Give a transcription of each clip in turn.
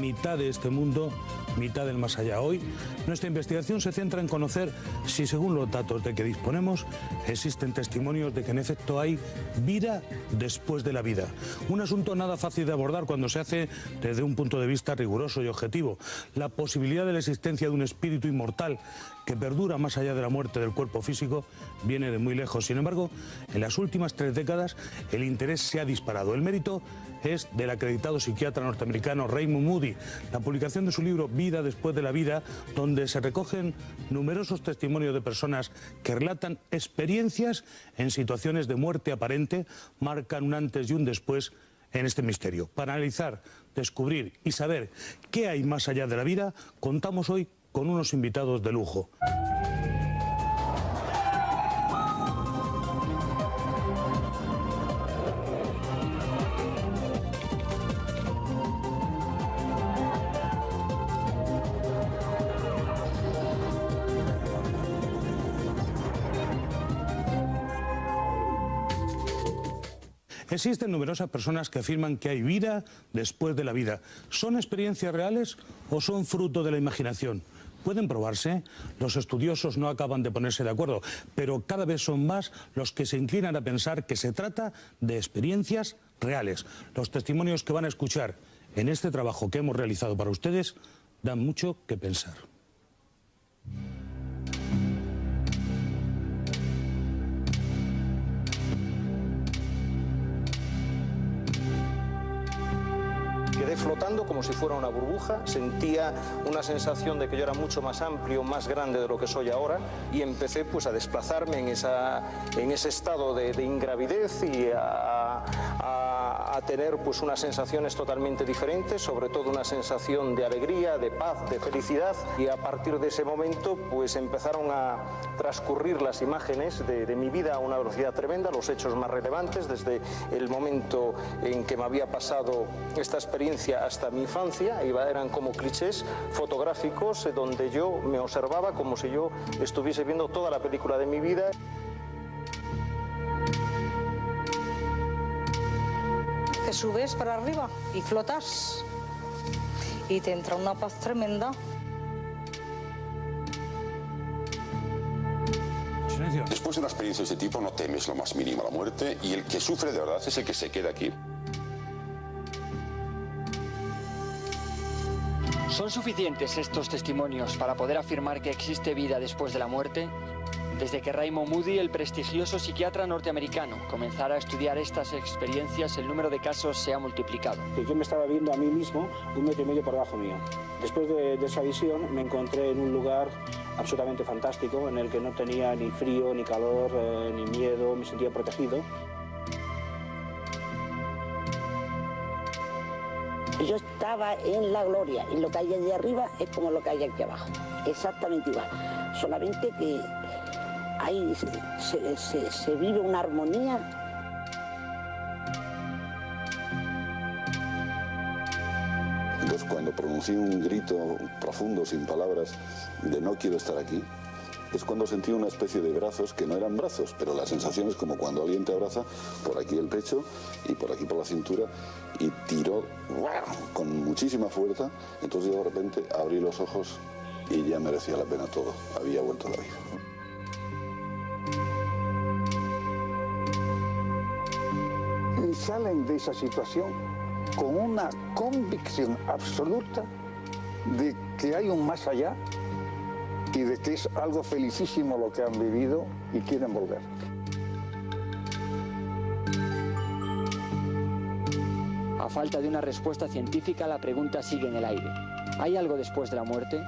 mitad de este mundo, mitad del más allá. Hoy, nuestra investigación se centra en conocer si, según los datos de que disponemos, existen testimonios de que en efecto hay vida después de la vida. Un asunto nada fácil de abordar cuando se hace desde un punto de vista riguroso y objetivo. La posibilidad de la existencia de un espíritu inmortal que perdura más allá de la muerte del cuerpo físico viene de muy lejos. Sin embargo, en las últimas 3 décadas el interés se ha disparado. El mérito es del acreditado psiquiatra norteamericano Raymond Moody. La publicación de su libro Vida después de la vida, donde se recogen numerosos testimonios de personas que relatan experiencias en situaciones de muerte aparente, marcan un antes y un después en este misterio. Para analizar, descubrir y saber qué hay más allá de la vida, contamos hoy con unos invitados de lujo. Existen numerosas personas que afirman que hay vida después de la vida. ¿Son experiencias reales o son fruto de la imaginación? ¿Pueden probarse? Los estudiosos no acaban de ponerse de acuerdo, pero cada vez son más los que se inclinan a pensar que se trata de experiencias reales. Los testimonios que van a escuchar en este trabajo que hemos realizado para ustedes dan mucho que pensar. Quedé flotando como si fuera una burbuja, sentía una sensación de que yo era mucho más amplio, más grande de lo que soy ahora, y empecé pues a desplazarme en ese estado de ingravidez y a tener pues unas sensaciones totalmente diferentes, sobre todo una sensación de alegría, de paz, de felicidad, y a partir de ese momento pues empezaron a transcurrir las imágenes de mi vida a una velocidad tremenda, los hechos más relevantes desde el momento en que me había pasado esta experiencia hasta mi infancia. Eran como clichés fotográficos donde yo me observaba como si yo estuviese viendo toda la película de mi vida. Te subes para arriba y flotas y te entra una paz tremenda. Después de una experiencia de este tipo no temes lo más mínimo la muerte, y el que sufre de verdad es el que se queda aquí. ¿Son suficientes estos testimonios para poder afirmar que existe vida después de la muerte? Desde que Raymond Moody, el prestigioso psiquiatra norteamericano, comenzara a estudiar estas experiencias, el número de casos se ha multiplicado. Yo me estaba viendo a mí mismo 1,5 metros por debajo mío. Después de esa visión me encontré en un lugar absolutamente fantástico, en el que no tenía ni frío, ni calor, ni miedo, me sentía protegido. Yo estaba en la gloria y lo que hay allí arriba es como lo que hay aquí abajo, exactamente igual, solamente que ahí se vive una armonía. Entonces cuando pronuncié un grito profundo, sin palabras, de no quiero estar aquí, es cuando sentí una especie de brazos que no eran brazos, pero la sensación es como cuando alguien te abraza por aquí el pecho y por aquí por la cintura y tiró con muchísima fuerza. Entonces yo de repente abrí los ojos y ya merecía la pena todo, había vuelto a la vida. Y salen de esa situación con una convicción absoluta de que hay un más allá y de que es algo felicísimo lo que han vivido y quieren volver. A falta de una respuesta científica, la pregunta sigue en el aire. ¿Hay algo después de la muerte?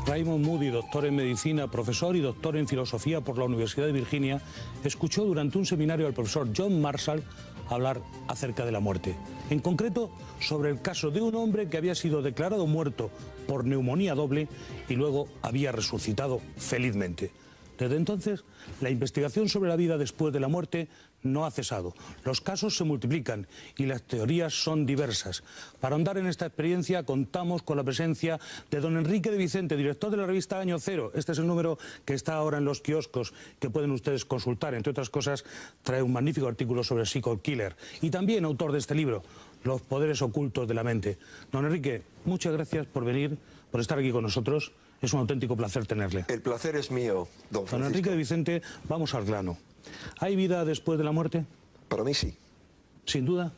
Raymond Moody, doctor en medicina, profesor y doctor en filosofía por la Universidad de Virginia, escuchó durante un seminario al profesor John Marshall hablar acerca de la muerte. En concreto, sobre el caso de un hombre que había sido declarado muerto por neumonía doble y luego había resucitado felizmente. Desde entonces, la investigación sobre la vida después de la muerte no ha cesado. Los casos se multiplican y las teorías son diversas. Para ahondar en esta experiencia contamos con la presencia de don Enrique de Vicente, director de la revista Año Cero. Este es el número que está ahora en los kioscos, que pueden ustedes consultar. Entre otras cosas, trae un magnífico artículo sobre Psycho Killer. Y también autor de este libro, Los poderes ocultos de la mente. Don Enrique, muchas gracias por venir, por estar aquí con nosotros. Es un auténtico placer tenerle. El placer es mío, don Francisco. Don Enrique de Vicente, vamos al grano. ¿Hay vida después de la muerte? Para mí sí. ¿Sin duda?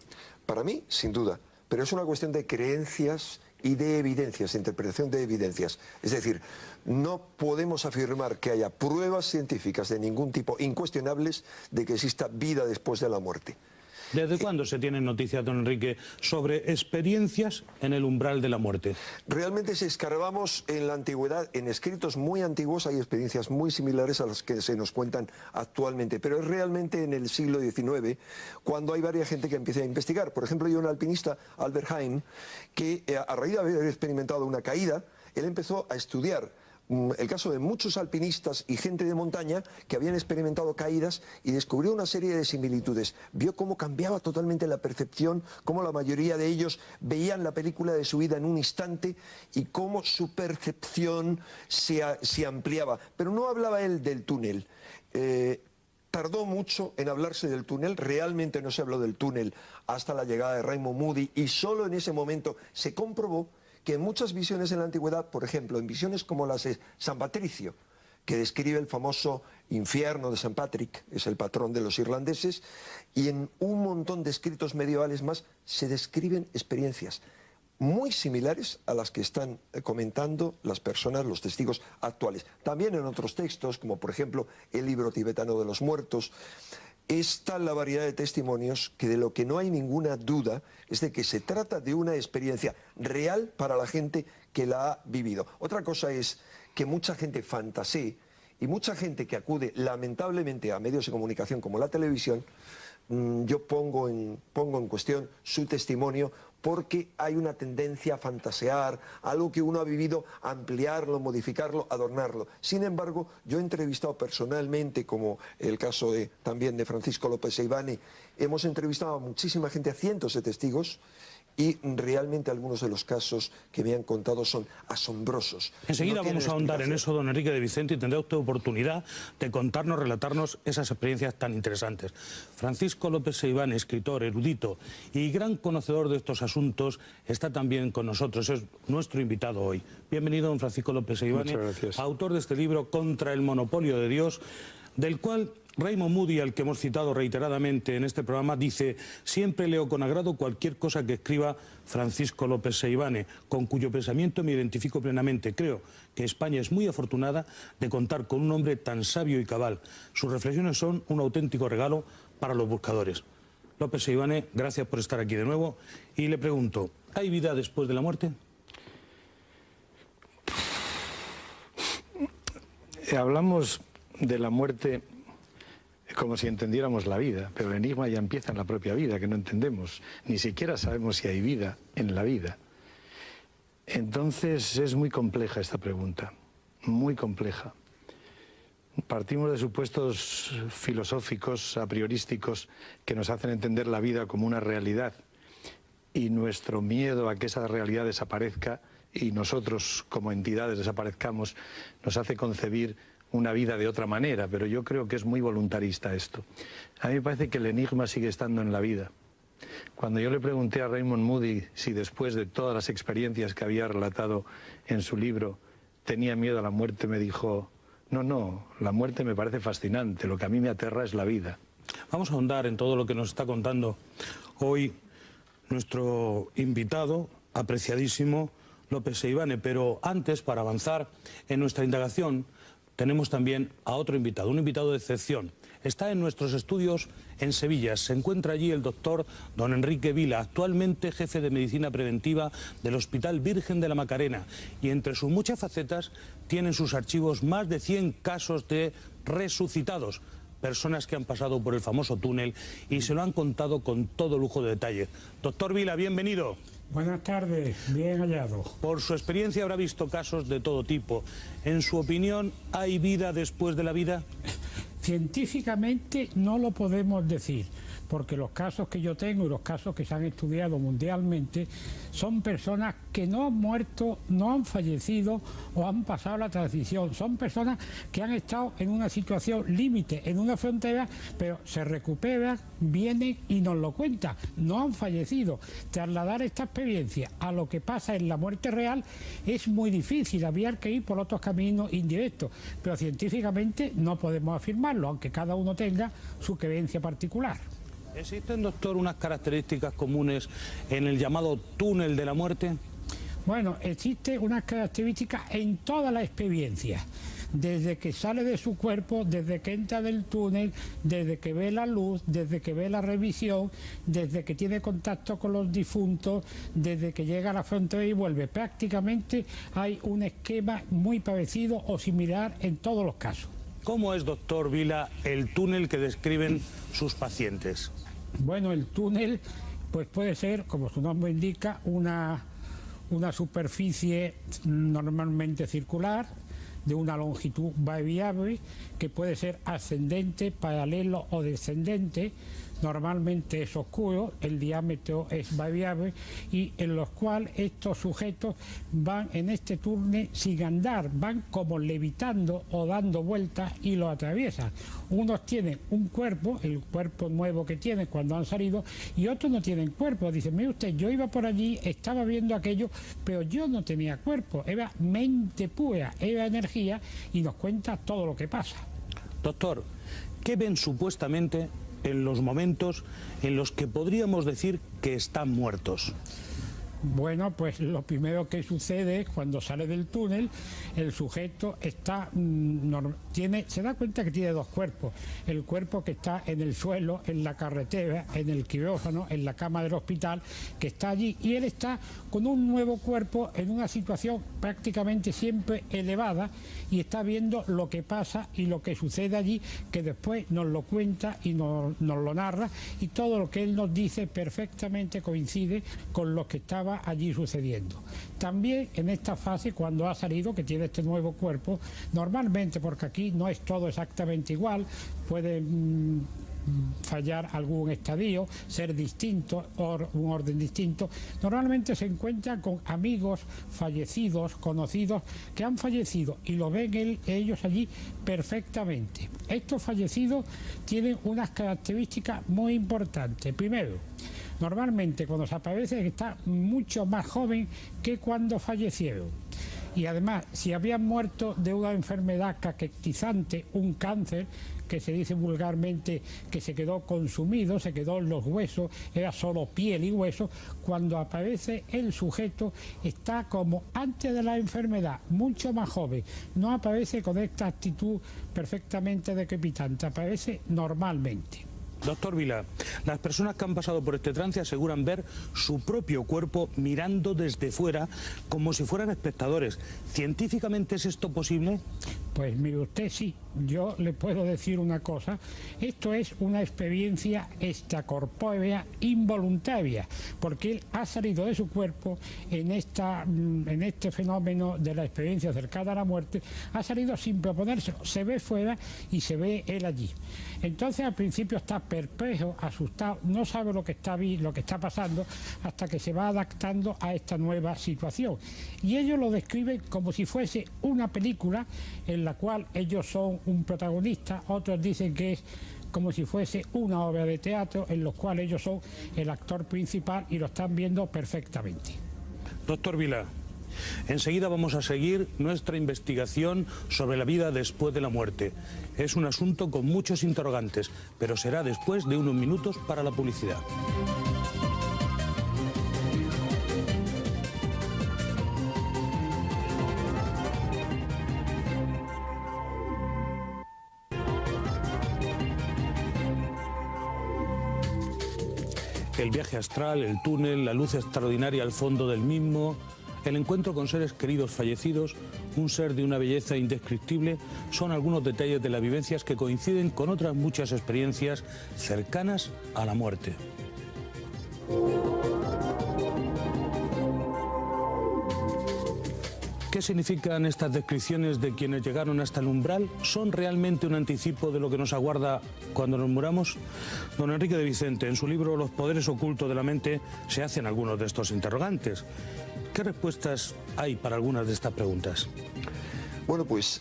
Para mí, sin duda. Pero es una cuestión de creencias y de evidencias, de interpretación de evidencias. Es decir, no podemos afirmar que haya pruebas científicas de ningún tipo incuestionables de que exista vida después de la muerte. ¿Desde cuándo se tienen noticias, don Enrique, sobre experiencias en el umbral de la muerte? Realmente, si escarbamos en la antigüedad, en escritos muy antiguos hay experiencias muy similares a las que se nos cuentan actualmente, pero es realmente en el siglo XIX cuando hay varias gente que empieza a investigar. Por ejemplo, hay un alpinista, Albert Heijn, que a raíz de haber experimentado una caída, él empezó a estudiar el caso de muchos alpinistas y gente de montaña que habían experimentado caídas y descubrió una serie de similitudes. Vio cómo cambiaba totalmente la percepción, cómo la mayoría de ellos veían la película de su vida en un instante y cómo su percepción se ampliaba. Pero no hablaba él del túnel. Tardó mucho en hablarse del túnel, realmente no se habló del túnel hasta la llegada de Raymond Moody y solo en ese momento se comprobó que en muchas visiones en la antigüedad, por ejemplo, en visiones como las de San Patricio, que describe el famoso infierno de San Patrick, es el patrón de los irlandeses, y en un montón de escritos medievales más se describen experiencias muy similares a las que están comentando las personas, los testigos actuales. También en otros textos, como por ejemplo el libro tibetano de los muertos. Es tal la variedad de testimonios que de lo que no hay ninguna duda es de que se trata de una experiencia real para la gente que la ha vivido. Otra cosa es que mucha gente fantasee y mucha gente que acude lamentablemente a medios de comunicación como la televisión, yo pongo en cuestión su testimonio porque hay una tendencia a fantasear, algo que uno ha vivido, ampliarlo, modificarlo, adornarlo. Sin embargo, yo he entrevistado personalmente, como el caso también de Francisco López Seivane, hemos entrevistado a muchísima gente, a cientos de testigos, y realmente algunos de los casos que me han contado son asombrosos. Enseguida vamos a ahondar en eso, don Enrique de Vicente, y tendrá usted oportunidad de contarnos, relatarnos esas experiencias tan interesantes. Francisco López Seivane, escritor, erudito y gran conocedor de estos asuntos, está también con nosotros, es nuestro invitado hoy. Bienvenido, don Francisco López Seivane, autor de este libro Contra el monopolio de Dios, del cual Raymond Moody, al que hemos citado reiteradamente en este programa, dice: siempre leo con agrado cualquier cosa que escriba Francisco López Seivane, con cuyo pensamiento me identifico plenamente. Creo que España es muy afortunada de contar con un hombre tan sabio y cabal. Sus reflexiones son un auténtico regalo para los buscadores. López Seivane, gracias por estar aquí de nuevo. Y le pregunto, ¿hay vida después de la muerte? Hablamos de la muerte como si entendiéramos la vida, pero el enigma ya empieza en la propia vida, que no entendemos. Ni siquiera sabemos si hay vida en la vida. Entonces es muy compleja esta pregunta, muy compleja. Partimos de supuestos filosóficos, a priorísticos, que nos hacen entender la vida como una realidad, y nuestro miedo a que esa realidad desaparezca y nosotros como entidades desaparezcamos nos hace concebir una vida de otra manera, pero yo creo que es muy voluntarista esto. A mí me parece que el enigma sigue estando en la vida. Cuando yo le pregunté a Raymond Moody si después de todas las experiencias que había relatado en su libro tenía miedo a la muerte, me dijo: no, la muerte me parece fascinante, lo que a mí me aterra es la vida. Vamos a ahondar en todo lo que nos está contando hoy nuestro invitado, apreciadísimo López Seivane, pero antes, para avanzar en nuestra indagación, tenemos también a otro invitado, un invitado de excepción. Está en nuestros estudios en Sevilla. Se encuentra allí el doctor don Enrique Vila, actualmente jefe de medicina preventiva del Hospital Virgen de la Macarena. Y entre sus muchas facetas tiene en sus archivos más de 100 casos de resucitados. Personas que han pasado por el famoso túnel y se lo han contado con todo lujo de detalle. Doctor Vila, bienvenido. Buenas tardes, bien hallado. Por su experiencia habrá visto casos de todo tipo. En su opinión, ¿hay vida después de la vida? Científicamente no lo podemos decir, porque los casos que yo tengo y los casos que se han estudiado mundialmente son personas que no han muerto, no han fallecido o han pasado la transición. Son personas que han estado en una situación límite, en una frontera, pero se recuperan, vienen y nos lo cuentan. No han fallecido. Trasladar esta experiencia a lo que pasa en la muerte real es muy difícil. Había que ir por otros caminos indirectos, pero científicamente no podemos afirmarlo, aunque cada uno tenga su creencia particular. ¿Existen, doctor, unas características comunes en el llamado túnel de la muerte? Bueno, existe unas características en toda la experiencia. Desde que sale de su cuerpo, desde que entra del túnel, desde que ve la luz, desde que ve la revisión, desde que tiene contacto con los difuntos, desde que llega a la frontera y vuelve. Prácticamente hay un esquema muy parecido o similar en todos los casos. ¿Cómo es, doctor Vila, el túnel que describen sus pacientes? Bueno, el túnel pues puede ser, como su nombre indica, una superficie normalmente circular, de una longitud variable, que puede ser ascendente, paralelo o descendente. Normalmente es oscuro, el diámetro es variable, y en los cuales estos sujetos van en este túnel sin andar, van como levitando o dando vueltas y lo atraviesan. Unos tienen un cuerpo, el cuerpo nuevo que tienen cuando han salido, y otros no tienen cuerpo. Dicen, mire usted, yo iba por allí, estaba viendo aquello, pero yo no tenía cuerpo, era mente pura, era energía, y nos cuenta todo lo que pasa. Doctor, ¿qué ven supuestamente en los momentos en los que podríamos decir que están muertos? Bueno, pues lo primero que sucede es cuando sale del túnel, el sujeto está se da cuenta que tiene dos cuerpos. El cuerpo que está en el suelo, en la carretera, en el quirófano, en la cama del hospital, que está allí, y él está con un nuevo cuerpo en una situación prácticamente siempre elevada, y está viendo lo que pasa y lo que sucede allí, que después nos lo cuenta y nos lo narra, y todo lo que él nos dice perfectamente coincide con lo que estaba allí sucediendo. También en esta fase, cuando ha salido, que tiene este nuevo cuerpo, normalmente, porque aquí no es todo exactamente igual, puede fallar algún estadio, ser distinto o un orden distinto, normalmente se encuentra con amigos fallecidos, conocidos que han fallecido, y lo ven ellos allí perfectamente. Estos fallecidos tienen unas características muy importantes. Primero, normalmente cuando se aparece está mucho más joven que cuando fallecieron. Y además, si habían muerto de una enfermedad caquetizante, un cáncer, que se dice vulgarmente que se quedó consumido, se quedó en los huesos, era solo piel y hueso, cuando aparece el sujeto está como antes de la enfermedad, mucho más joven, no aparece con esta actitud perfectamente decrepitante, aparece normalmente. Doctor Vila, las personas que han pasado por este trance aseguran ver su propio cuerpo mirando desde fuera como si fueran espectadores. ¿Científicamente es esto posible? Pues mire usted, sí. Yo le puedo decir una cosa, esto es una experiencia extracorpórea involuntaria, porque él ha salido de su cuerpo en este fenómeno de la experiencia cercana a la muerte, ha salido sin proponérselo, se ve fuera y se ve él allí. Entonces al principio está perplejo, asustado, no sabe lo que está pasando, hasta que se va adaptando a esta nueva situación. Y ellos lo describen como si fuese una película en la cual ellos son un protagonista, otros dicen que es como si fuese una obra de teatro en la cual ellos son el actor principal y lo están viendo perfectamente. Doctor Vila, enseguida vamos a seguir nuestra investigación sobre la vida después de la muerte. Es un asunto con muchos interrogantes, pero será después de unos minutos para la publicidad. El viaje astral, el túnel, la luz extraordinaria al fondo del mismo, el encuentro con seres queridos fallecidos, un ser de una belleza indescriptible, son algunos detalles de las vivencias que coinciden con otras muchas experiencias cercanas a la muerte. ¿Qué significan estas descripciones de quienes llegaron hasta el umbral? ¿Son realmente un anticipo de lo que nos aguarda cuando nos muramos? Don Enrique de Vicente, en su libro Los poderes ocultos de la mente, se hacen algunos de estos interrogantes. ¿Qué respuestas hay para algunas de estas preguntas? Bueno, pues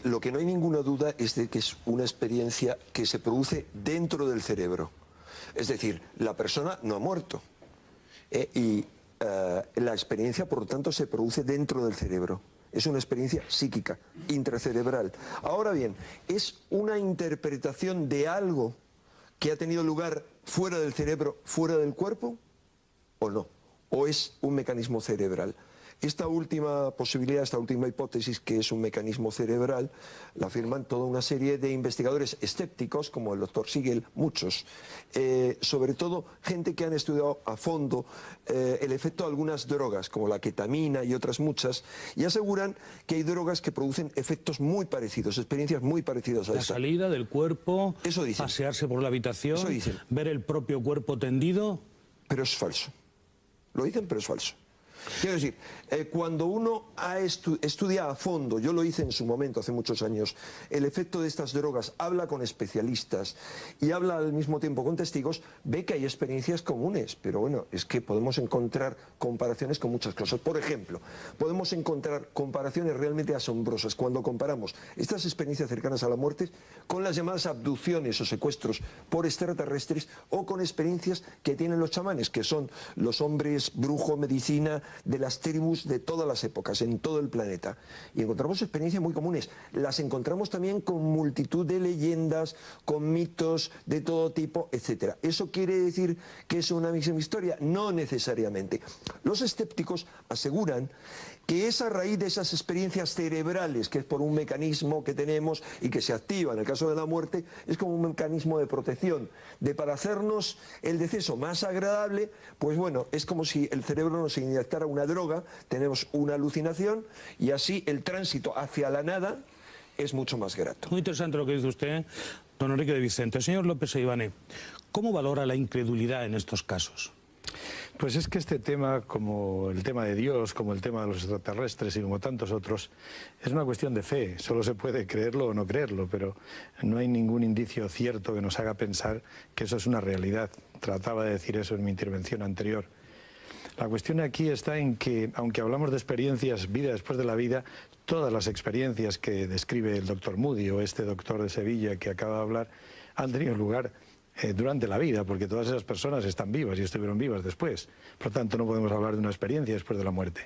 lo que no hay ninguna duda es de que es una experiencia que se produce dentro del cerebro. Es decir, la persona no ha muerto. La experiencia, por lo tanto, se produce dentro del cerebro. Es una experiencia psíquica, intracerebral. Ahora bien, ¿es una interpretación de algo que ha tenido lugar fuera del cerebro, fuera del cuerpo? ¿O no? ¿O es un mecanismo cerebral? Esta última posibilidad, esta última hipótesis, que es un mecanismo cerebral, la afirman toda una serie de investigadores escépticos, como el doctor Siegel, muchos, sobre todo gente que han estudiado a fondo el efecto de algunas drogas, como la ketamina y otras muchas, y aseguran que hay drogas que producen efectos muy parecidos, experiencias muy parecidas a esta. La salida del cuerpo, eso dicen. Pasearse por la habitación, eso dicen. Ver el propio cuerpo tendido. Pero es falso. Lo dicen, pero es falso. Quiero decir, cuando uno estudia a fondo, yo lo hice en su momento, hace muchos años, el efecto de estas drogas, habla con especialistas y habla al mismo tiempo con testigos, ve que hay experiencias comunes, pero bueno, es que podemos encontrar comparaciones con muchas cosas. Por ejemplo, podemos encontrar comparaciones realmente asombrosas cuando comparamos estas experiencias cercanas a la muerte con las llamadas abducciones o secuestros por extraterrestres o con experiencias que tienen los chamanes, que son los hombres brujo, medicina, de las tribus de todas las épocas, en todo el planeta. Y encontramos experiencias muy comunes. Las encontramos también con multitud de leyendas, con mitos de todo tipo, etc. ¿Eso quiere decir que es una misma historia? No necesariamente. Los escépticos aseguran que es a raíz de esas experiencias cerebrales, que es por un mecanismo que tenemos y que se activa en el caso de la muerte, es como un mecanismo de protección, para hacernos el deceso más agradable, pues bueno, es como si el cerebro nos inyectara una droga, tenemos una alucinación y así el tránsito hacia la nada es mucho más grato. Muy interesante lo que dice usted, don Enrique de Vicente. Señor López Seivane, ¿cómo valora la incredulidad en estos casos? Pues es que este tema, como el tema de Dios, como el tema de los extraterrestres y como tantos otros, es una cuestión de fe. Solo se puede creerlo o no creerlo, pero no hay ningún indicio cierto que nos haga pensar que eso es una realidad. Trataba de decir eso en mi intervención anterior. La cuestión aquí está en que, aunque hablamos de experiencias, vida después de la vida, todas las experiencias que describe el doctor Moody o este doctor de Sevilla que acaba de hablar, han tenido lugar durante la vida, porque todas esas personas están vivas y estuvieron vivas después. Por lo tanto, no podemos hablar de una experiencia después de la muerte.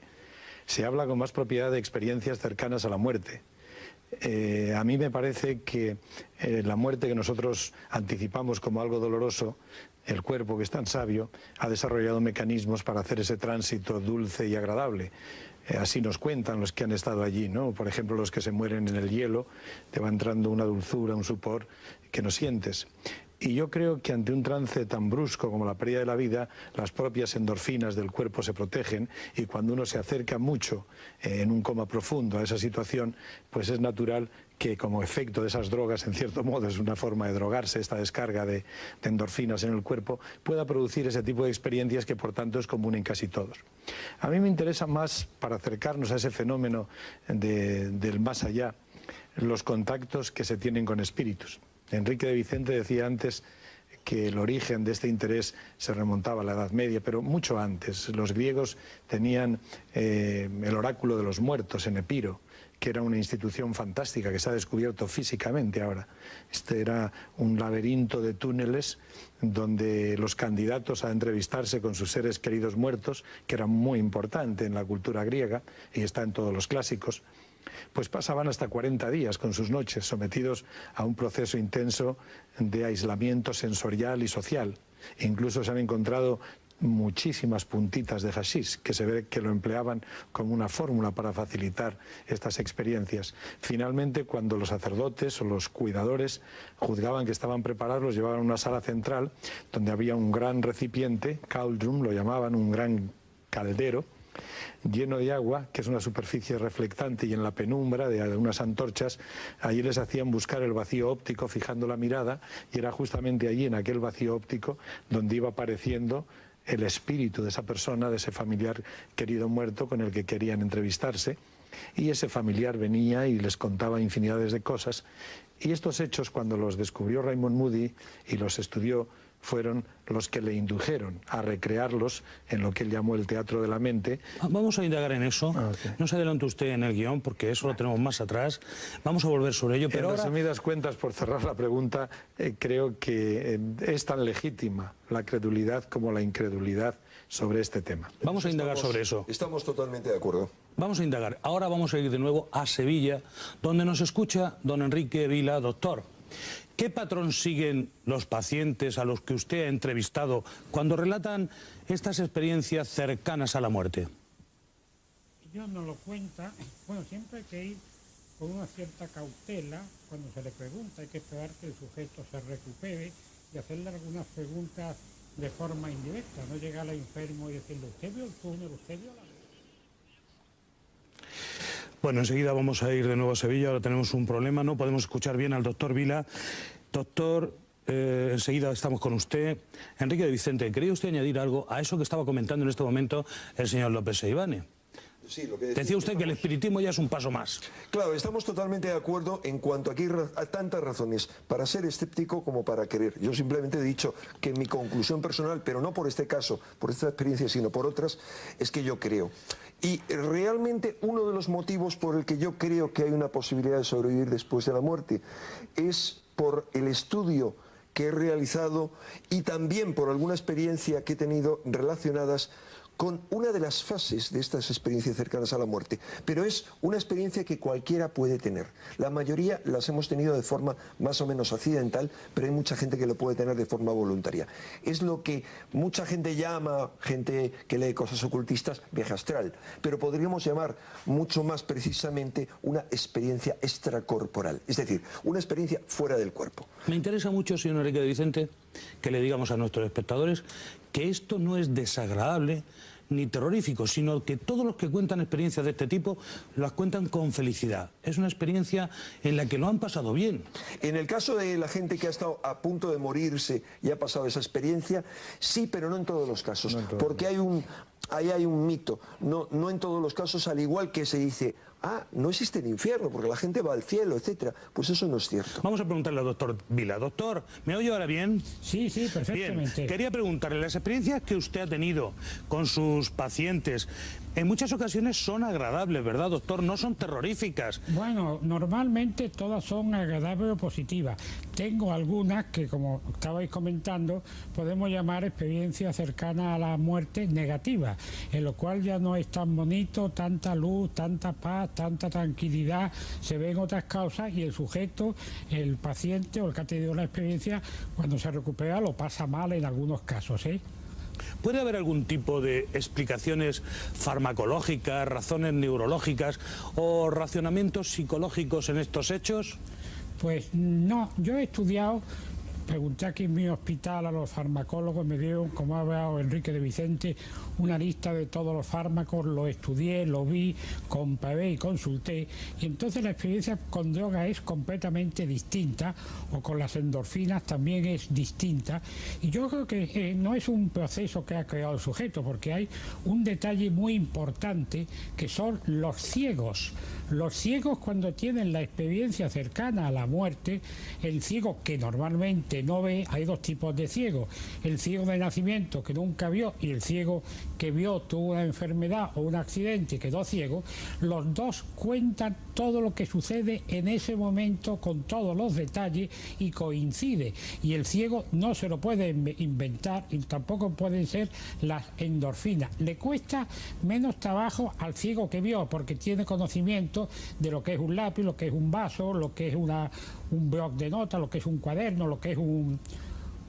Se habla con más propiedad de experiencias cercanas a la muerte. A mí me parece que la muerte que nosotros anticipamos como algo doloroso, el cuerpo, que es tan sabio, ha desarrollado mecanismos para hacer ese tránsito dulce y agradable. Así nos cuentan los que han estado allí, ¿no? Por ejemplo, los que se mueren en el hielo, te va entrando una dulzura, un sopor que no sientes. Y yo creo que ante un trance tan brusco como la pérdida de la vida, las propias endorfinas del cuerpo se protegen y cuando uno se acerca mucho en un coma profundo a esa situación, pues es natural que como efecto de esas drogas, en cierto modo es una forma de drogarse, esta descarga de endorfinas en el cuerpo, pueda producir ese tipo de experiencias que por tanto es común en casi todos. A mí me interesa más, para acercarnos a ese fenómeno del más allá, los contactos que se tienen con espíritus. Enrique de Vicente decía antes que el origen de este interés se remontaba a la Edad Media, pero mucho antes. Los griegos tenían el oráculo de los muertos en Epiro, que era una institución fantástica que se ha descubierto físicamente ahora. Este era un laberinto de túneles donde los candidatos a entrevistarse con sus seres queridos muertos, que era muy importante en la cultura griega y está en todos los clásicos, pues pasaban hasta 40 días con sus noches sometidos a un proceso intenso de aislamiento sensorial y social. Incluso se han encontrado muchísimas puntitas de hachís que se ve que lo empleaban como una fórmula para facilitar estas experiencias. Finalmente, cuando los sacerdotes o los cuidadores juzgaban que estaban preparados, los llevaban a una sala central donde había un gran recipiente, cauldron lo llamaban, un gran caldero, lleno de agua, que es una superficie reflectante, y en la penumbra de unas antorchas, allí les hacían buscar el vacío óptico fijando la mirada, y era justamente allí, en aquel vacío óptico, donde iba apareciendo el espíritu de esa persona, de ese familiar querido muerto con el que querían entrevistarse. Y ese familiar venía y les contaba infinidades de cosas. Y estos hechos, cuando los descubrió Raymond Moody y los estudió, fueron los que le indujeron a recrearlos en lo que él llamó el teatro de la mente. Vamos a indagar en eso. Okay. No se adelante usted en el guión, porque eso lo tenemos más atrás. Vamos a volver sobre ello. Pero en resumidas cuentas, por cerrar la pregunta, creo que es tan legítima la credulidad como la incredulidad sobre este tema. Vamos a indagar sobre eso. Estamos totalmente de acuerdo. Vamos a indagar. Ahora vamos a ir de nuevo a Sevilla, donde nos escucha don Enrique Vila, doctor. ¿Qué patrón siguen los pacientes a los que usted ha entrevistado cuando relatan estas experiencias cercanas a la muerte? Ellos nos lo cuentan. Bueno, siempre hay que ir con una cierta cautela. Cuando se le pregunta hay que esperar que el sujeto se recupere y hacerle algunas preguntas de forma indirecta. No llegar al enfermo y decirle, ¿usted vio el túnel? ¿Usted vio la...? Bueno, enseguida vamos a ir de nuevo a Sevilla, ahora tenemos un problema, no podemos escuchar bien al doctor Vila. Doctor, enseguida estamos con usted. Enrique de Vicente, ¿quería usted añadir algo a eso que estaba comentando en este momento el señor López Seivane? Sí, lo que decía usted que el espiritismo ya es un paso más. Claro, estamos totalmente de acuerdo en cuanto aquí hay tantas razones para ser escéptico como para querer. Yo simplemente he dicho que mi conclusión personal, pero no por este caso, por esta experiencia, sino por otras, es que yo creo. Y realmente uno de los motivos por el que yo creo que hay una posibilidad de sobrevivir después de la muerte es por el estudio que he realizado y también por alguna experiencia que he tenido relacionadas con una de las fases de estas experiencias cercanas a la muerte, pero es una experiencia que cualquiera puede tener. La mayoría las hemos tenido de forma más o menos accidental, pero hay mucha gente que lo puede tener de forma voluntaria. Es lo que mucha gente llama, gente que lee cosas ocultistas, viaje astral, pero podríamos llamar mucho más precisamente una experiencia extracorporal, es decir, una experiencia fuera del cuerpo. Me interesa mucho, señor Enrique de Vicente, que le digamos a nuestros espectadores que esto no es desagradable ni terrorífico, sino que todos los que cuentan experiencias de este tipo las cuentan con felicidad. Es una experiencia en la que lo han pasado bien. En el caso de la gente que ha estado a punto de morirse y ha pasado esa experiencia, sí, pero no en todos los casos, porque ahí hay un mito. No en todos los casos, al igual que se dice, no existe el infierno porque la gente va al cielo, etcétera. Pues eso no es cierto. Vamos a preguntarle al doctor Vila. Doctor, ¿me oye ahora bien? Sí, perfectamente. Bien. Quería preguntarle, las experiencias que usted ha tenido con sus pacientes, en muchas ocasiones son agradables, ¿verdad, doctor? No son terroríficas. Bueno, normalmente todas son agradables o positivas. Tengo algunas que, como estabais comentando, podemos llamar experiencias cercanas a la muerte negativas, en lo cual ya no es tan bonito, tanta luz, tanta paz, tanta tranquilidad, se ven otras causas y el sujeto, el paciente o el que ha tenido la experiencia, cuando se recupera lo pasa mal en algunos casos, ¿eh? ¿Puede haber algún tipo de explicaciones farmacológicas, razones neurológicas o racionamientos psicológicos en estos hechos? Pues no, yo he estudiado, pregunté aquí en mi hospital a los farmacólogos, me dieron, como ha hablado Enrique de Vicente, una lista de todos los fármacos, lo estudié, lo vi, comparé y consulté, y entonces la experiencia con droga es completamente distinta, o con las endorfinas también es distinta, y yo creo que no es un proceso que ha creado el sujeto, porque hay un detalle muy importante que son los ciegos. Los ciegos, cuando tienen la experiencia cercana a la muerte, el ciego que normalmente no ve, hay dos tipos de ciegos: el ciego de nacimiento que nunca vio y el ciego que vio, tuvo una enfermedad o un accidente y quedó ciego. Los dos cuentan todo lo que sucede en ese momento con todos los detalles y coincide, y el ciego no se lo puede inventar y tampoco pueden ser las endorfinas. Le cuesta menos trabajo al ciego que vio, porque tiene conocimiento de lo que es un lápiz, lo que es un vaso, lo que es un bloc de notas, lo que es un cuaderno, lo que es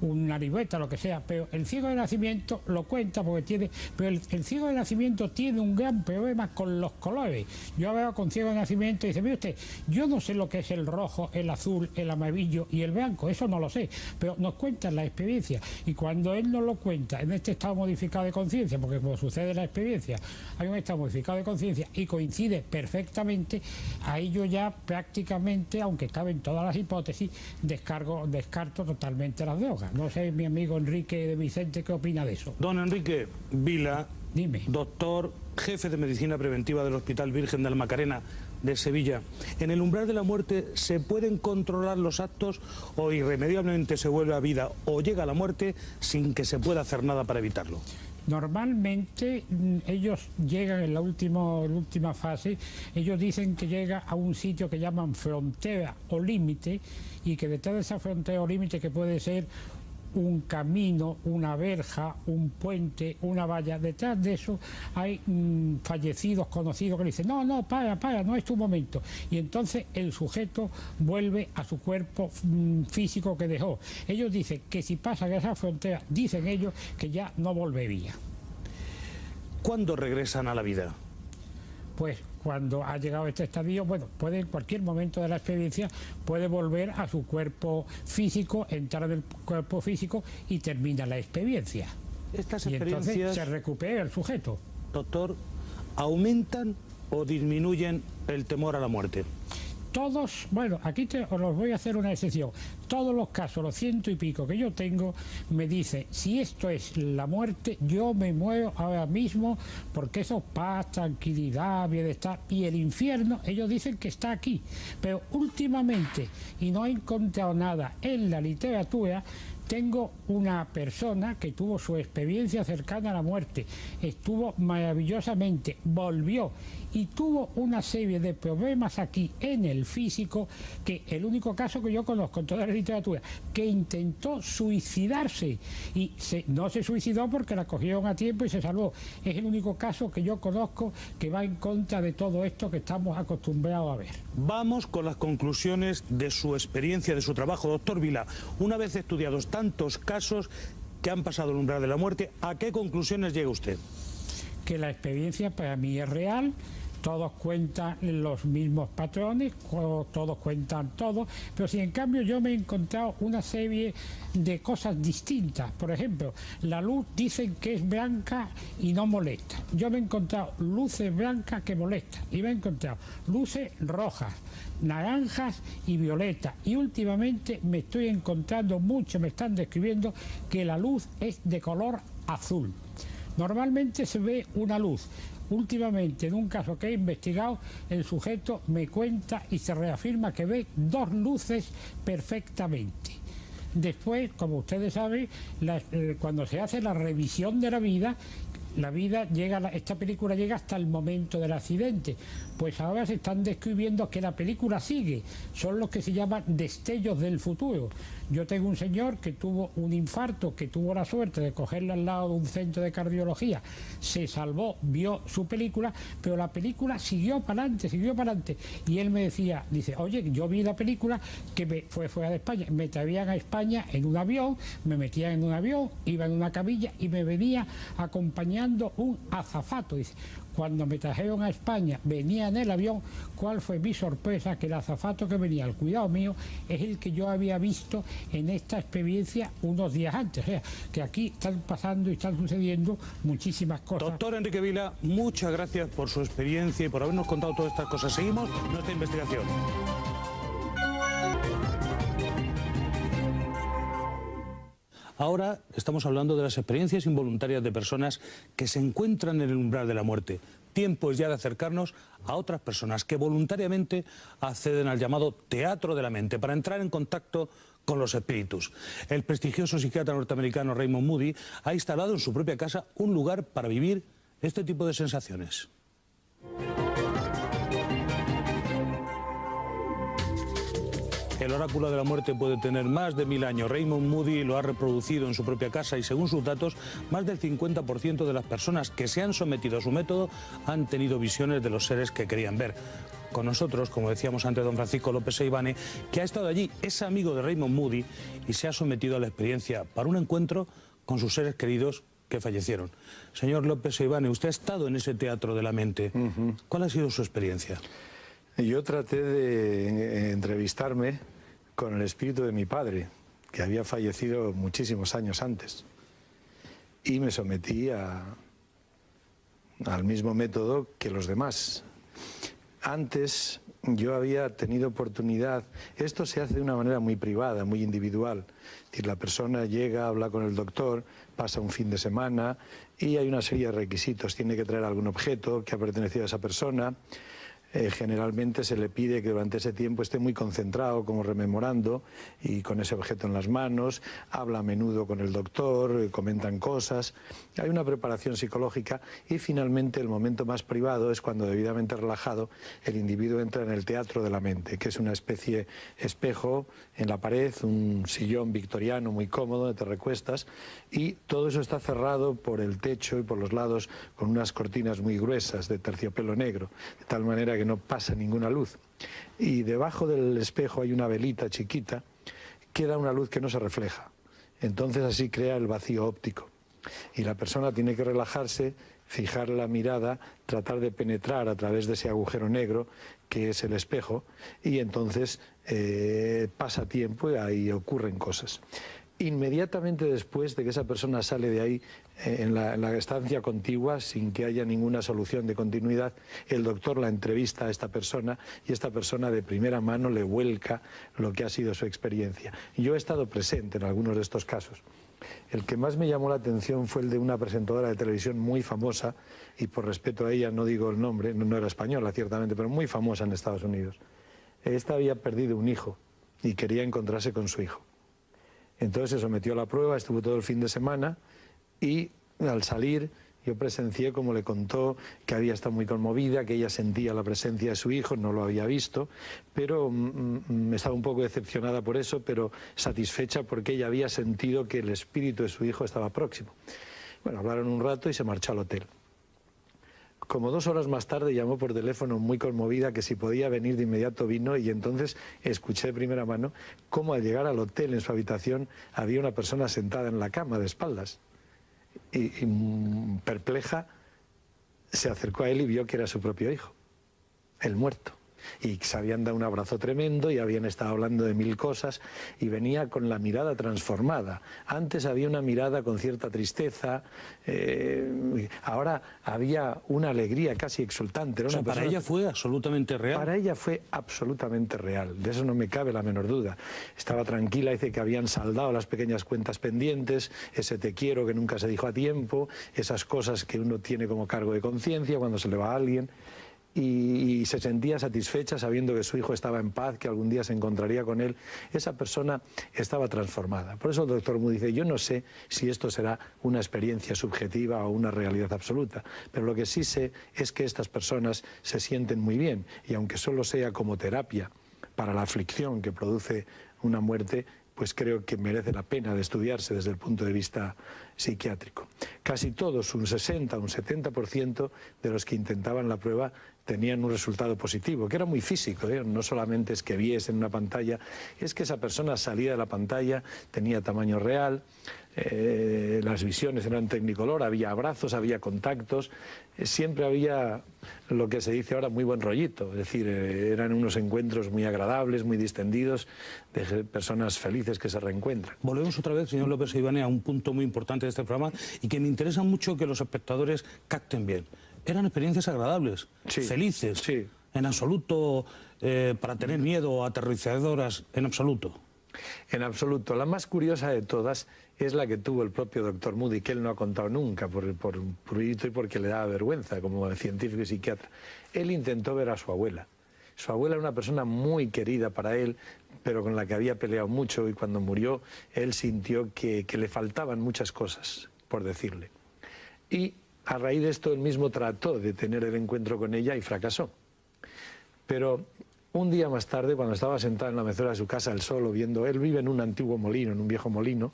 una libreta, lo que sea, pero el ciego de nacimiento lo cuenta porque tiene, pero el ciego de nacimiento tiene un gran problema con los colores. Yo hablo con ciego de nacimiento y dice, mire usted, yo no sé lo que es el rojo, el azul, el amarillo y el blanco, eso no lo sé, pero nos cuentan la experiencia, y cuando él nos lo cuenta en este estado modificado de conciencia, porque como sucede en la experiencia, hay un estado modificado de conciencia y coincide perfectamente, ahí yo ya prácticamente, aunque caben todas las hipótesis, descarto totalmente las drogas. No sé, mi amigo Enrique de Vicente, ¿qué opina de eso? Don Enrique Vila, Dime. Doctor, jefe de medicina preventiva del Hospital Virgen de la Macarena de Sevilla, ¿en el umbral de la muerte se pueden controlar los actos o irremediablemente se vuelve a vida o llega a la muerte sin que se pueda hacer nada para evitarlo? Normalmente ellos llegan en la última fase, ellos dicen que llega a un sitio que llaman frontera o límite, y que detrás de esa frontera o límite, que puede ser un camino, una verja, un puente, una valla, detrás de eso hay fallecidos, conocidos, que le dicen, no, para, no es tu momento. Y entonces el sujeto vuelve a su cuerpo físico que dejó. Ellos dicen que si pasan esa frontera, dicen ellos que ya no volvería. ¿Cuándo regresan a la vida? Pues cuando ha llegado a este estadio, bueno, puede en cualquier momento de la experiencia, puede volver a su cuerpo físico, entrar en el cuerpo físico y termina la experiencia. Estas y experiencias, entonces se recupera el sujeto. Doctor, ¿aumentan o disminuyen el temor a la muerte? Todos, bueno, aquí os los voy a hacer una excepción. Todos los casos, los 100 y pico que yo tengo, me dice, si esto es la muerte, yo me muero ahora mismo, porque eso es paz, tranquilidad, bienestar. Y el infierno, ellos dicen que está aquí. Pero últimamente, y no he encontrado nada en la literatura, tengo una persona que tuvo su experiencia cercana a la muerte, estuvo maravillosamente, volvió y tuvo una serie de problemas aquí en el físico, que el único caso que yo conozco en toda la literatura, que intentó suicidarse y no se suicidó porque la cogieron a tiempo y se salvó. Es el único caso que yo conozco que va en contra de todo esto que estamos acostumbrados a ver. Vamos con las conclusiones de su experiencia, de su trabajo. Doctor Vila, una vez estudiados tantos casos que han pasado el umbral de la muerte, ¿a qué conclusiones llega usted? Que la experiencia para mí es real, todos cuentan los mismos patrones, todos cuentan todo, pero si en cambio yo me he encontrado una serie de cosas distintas. Por ejemplo, la luz dicen que es blanca y no molesta. Yo me he encontrado luces blancas que molestan y me he encontrado luces rojas, naranjas y violetas, y últimamente me estoy encontrando mucho, me están describiendo que la luz es de color azul. Normalmente se ve una luz. Últimamente, en un caso que he investigado, el sujeto me cuenta y se reafirma que ve dos luces perfectamente. Después, como ustedes saben, cuando se hace la revisión de la vida llega, esta película llega hasta el momento del accidente. Pues ahora se están describiendo que la película sigue, son los que se llaman destellos del futuro. Yo tengo un señor que tuvo un infarto, que tuvo la suerte de cogerlo al lado de un centro de cardiología, se salvó, vio su película, pero la película siguió para adelante, y él me decía, dice, oye, yo vi la película que fue fuera de España, me traían a España en un avión, me metían en un avión, iba en una camilla y me venía acompañando un azafato. Dice, cuando me trajeron a España, venía en el avión, ¿cuál fue mi sorpresa? Que el azafato que venía al cuidado mío es el que yo había visto en esta experiencia unos días antes. O sea, que aquí están pasando y están sucediendo muchísimas cosas. Doctor Enrique Vila, muchas gracias por su experiencia y por habernos contado todas estas cosas. Seguimos nuestra investigación. Ahora estamos hablando de las experiencias involuntarias de personas que se encuentran en el umbral de la muerte. Tiempo es ya de acercarnos a otras personas que voluntariamente acceden al llamado teatro de la mente para entrar en contacto con los espíritus. El prestigioso psiquiatra norteamericano Raymond Moody ha instalado en su propia casa un lugar para vivir este tipo de sensaciones. El oráculo de la muerte puede tener más de 1000 años. Raymond Moody lo ha reproducido en su propia casa y, según sus datos, más del 50% de las personas que se han sometido a su método han tenido visiones de los seres que querían ver. Con nosotros, como decíamos antes, don Francisco López Seivane, que ha estado allí, es amigo de Raymond Moody y se ha sometido a la experiencia para un encuentro con sus seres queridos que fallecieron. Señor López Seivane, usted ha estado en ese teatro de la mente. ¿Cuál ha sido su experiencia? Yo traté de entrevistarme con el espíritu de mi padre, que había fallecido muchísimos años antes, y me sometí al mismo método que los demás. Antes yo había tenido oportunidad, esto se hace de una manera muy privada, muy individual. Es decir, la persona llega, habla con el doctor, pasa un fin de semana y hay una serie de requisitos. Tiene que traer algún objeto que ha pertenecido a esa persona. Generalmente se le pide que durante ese tiempo esté muy concentrado, como rememorando, y con ese objeto en las manos, habla a menudo con el doctor, comentan cosas, hay una preparación psicológica y finalmente el momento más privado es cuando, debidamente relajado, el individuo entra en el teatro de la mente, que es una especie de espejo en la pared, un sillón victoriano muy cómodo donde te recuestas, y todo eso está cerrado por el techo y por los lados con unas cortinas muy gruesas de terciopelo negro, de tal manera que no pasa ninguna luz. Y debajo del espejo hay una velita chiquita que da una luz que no se refleja. Entonces así crea el vacío óptico. Y la persona tiene que relajarse, fijar la mirada, tratar de penetrar a través de ese agujero negro que es el espejo, y entonces pasa tiempo y ahí ocurren cosas. Inmediatamente después de que esa persona sale de ahí, en la estancia contigua, sin que haya ninguna solución de continuidad, el doctor la entrevista a esta persona y esta persona de primera mano le vuelca lo que ha sido su experiencia. Yo he estado presente en algunos de estos casos. El que más me llamó la atención fue el de una presentadora de televisión muy famosa, y por respeto a ella no digo el nombre, no era española ciertamente, pero muy famosa en Estados Unidos. Esta había perdido un hijo y quería encontrarse con su hijo. Entonces se sometió a la prueba, estuvo todo el fin de semana y al salir yo presencié como le contó que había estado muy conmovida, que ella sentía la presencia de su hijo, no lo había visto, pero estaba un poco decepcionada por eso, pero satisfecha porque ella había sentido que el espíritu de su hijo estaba próximo. Bueno, hablaron un rato y se marchó al hotel. Como 2 horas más tarde llamó por teléfono muy conmovida que si podía venir de inmediato vino, y entonces escuché de primera mano cómo al llegar al hotel en su habitación había una persona sentada en la cama de espaldas y perpleja se acercó a él y vio que era su propio hijo, el muerto. Y se habían dado un abrazo tremendo y habían estado hablando de 1000 cosas y venía con la mirada transformada. Antes había una mirada con cierta tristeza, ahora había una alegría casi exultante. Era una para ella fue absolutamente real. Para ella fue absolutamente real, de eso no me cabe la menor duda. Estaba tranquila, dice que habían saldado las pequeñas cuentas pendientes, ese te quiero que nunca se dijo a tiempo, esas cosas que uno tiene como cargo de conciencia cuando se le va a alguien. Y se sentía satisfecha sabiendo que su hijo estaba en paz, que algún día se encontraría con él. Esa persona estaba transformada. Por eso el doctor Moody dice, yo no sé si esto será una experiencia subjetiva o una realidad absoluta, pero lo que sí sé es que estas personas se sienten muy bien, y aunque solo sea como terapia para la aflicción que produce una muerte, pues creo que merece la pena de estudiarse desde el punto de vista psiquiátrico. Casi todos, un 60, un 70% de los que intentaban la prueba tenían un resultado positivo, que era muy físico, no solamente es que vies en una pantalla, es que esa persona salía de la pantalla, tenía tamaño real, las visiones eran tecnicolor, había abrazos, había contactos, siempre había lo que se dice ahora muy buen rollito, es decir, eran unos encuentros muy agradables, muy distendidos, de personas felices que se reencuentran. Volvemos otra vez, señor López-Seivane, a un punto muy importante de este programa y que me interesa mucho que los espectadores capten bien. Eran experiencias agradables, sí, felices, sí, en absoluto para tener miedo o aterrizadoras, en absoluto. En absoluto. La más curiosa de todas es la que tuvo el propio doctor Moody, que él no ha contado nunca por prurito y porque le daba vergüenza como científico y psiquiatra. Él intentó ver a su abuela. Su abuela era una persona muy querida para él, pero con la que había peleado mucho, y cuando murió él sintió que le faltaban muchas cosas por decirle. Y a raíz de esto él mismo trató de tener el encuentro con ella y fracasó. Pero un día más tarde, cuando estaba sentado en la mecedora de su casa, él solo, viendo, él vive en un antiguo molino, en un viejo molino,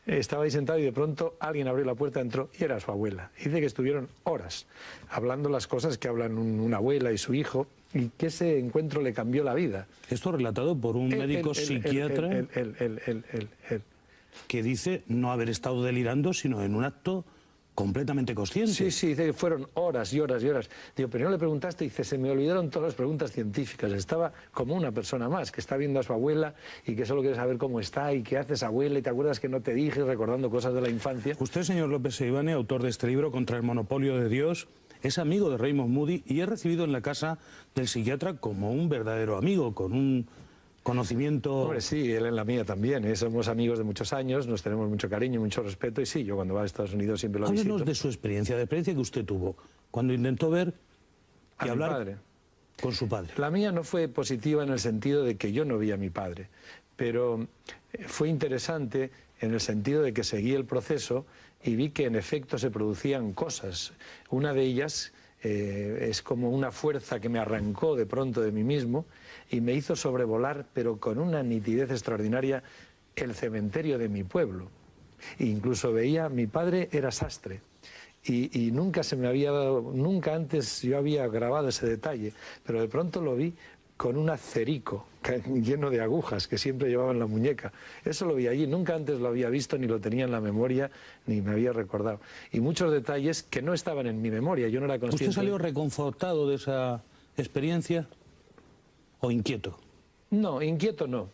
estaba ahí sentado y de pronto alguien abrió la puerta, entró y era su abuela. Dice que estuvieron horas hablando las cosas que hablan una abuela y su hijo, y que ese encuentro le cambió la vida. Esto relatado por un médico psiquiatra que dice no haber estado delirando, sino en un acto completamente consciente. Sí, sí, dice que fueron horas y horas y horas. Digo, pero no le preguntaste, dice, se me olvidaron todas las preguntas científicas. Estaba como una persona más, que está viendo a su abuela y que solo quiere saber cómo está y qué haces, abuela, y te acuerdas que no te dije, recordando cosas de la infancia. Usted, señor López-Seivane, autor de este libro, Contra el monopolio de Dios, es amigo de Raymond Moody y es recibido en la casa del psiquiatra como un verdadero amigo, con un conocimiento... Hombre, sí, él en la mía también, somos amigos de muchos años, nos tenemos mucho cariño, mucho respeto, y sí, yo cuando voy a Estados Unidos siempre lo visito. Háblenos de su experiencia, de experiencia que usted tuvo cuando intentó ver y a hablar mi padre. Con su padre. La mía no fue positiva en el sentido de que yo no vi a mi padre, pero fue interesante en el sentido de que seguí el proceso y vi que en efecto se producían cosas. Una de ellas es como una fuerza que me arrancó de pronto de mí mismo y me hizo sobrevolar, pero con una nitidez extraordinaria, el cementerio de mi pueblo. E incluso veía, mi padre era sastre. Y nunca se me había dado, nunca antes yo había grabado ese detalle, pero de pronto lo vi con un acerico lleno de agujas que siempre llevaba en la muñeca. Eso lo vi allí, nunca antes lo había visto, ni lo tenía en la memoria, ni me había recordado. Y muchos detalles que no estaban en mi memoria, yo no era consciente. ¿Usted salió reconfortado de esa experiencia o inquieto? No, inquieto no,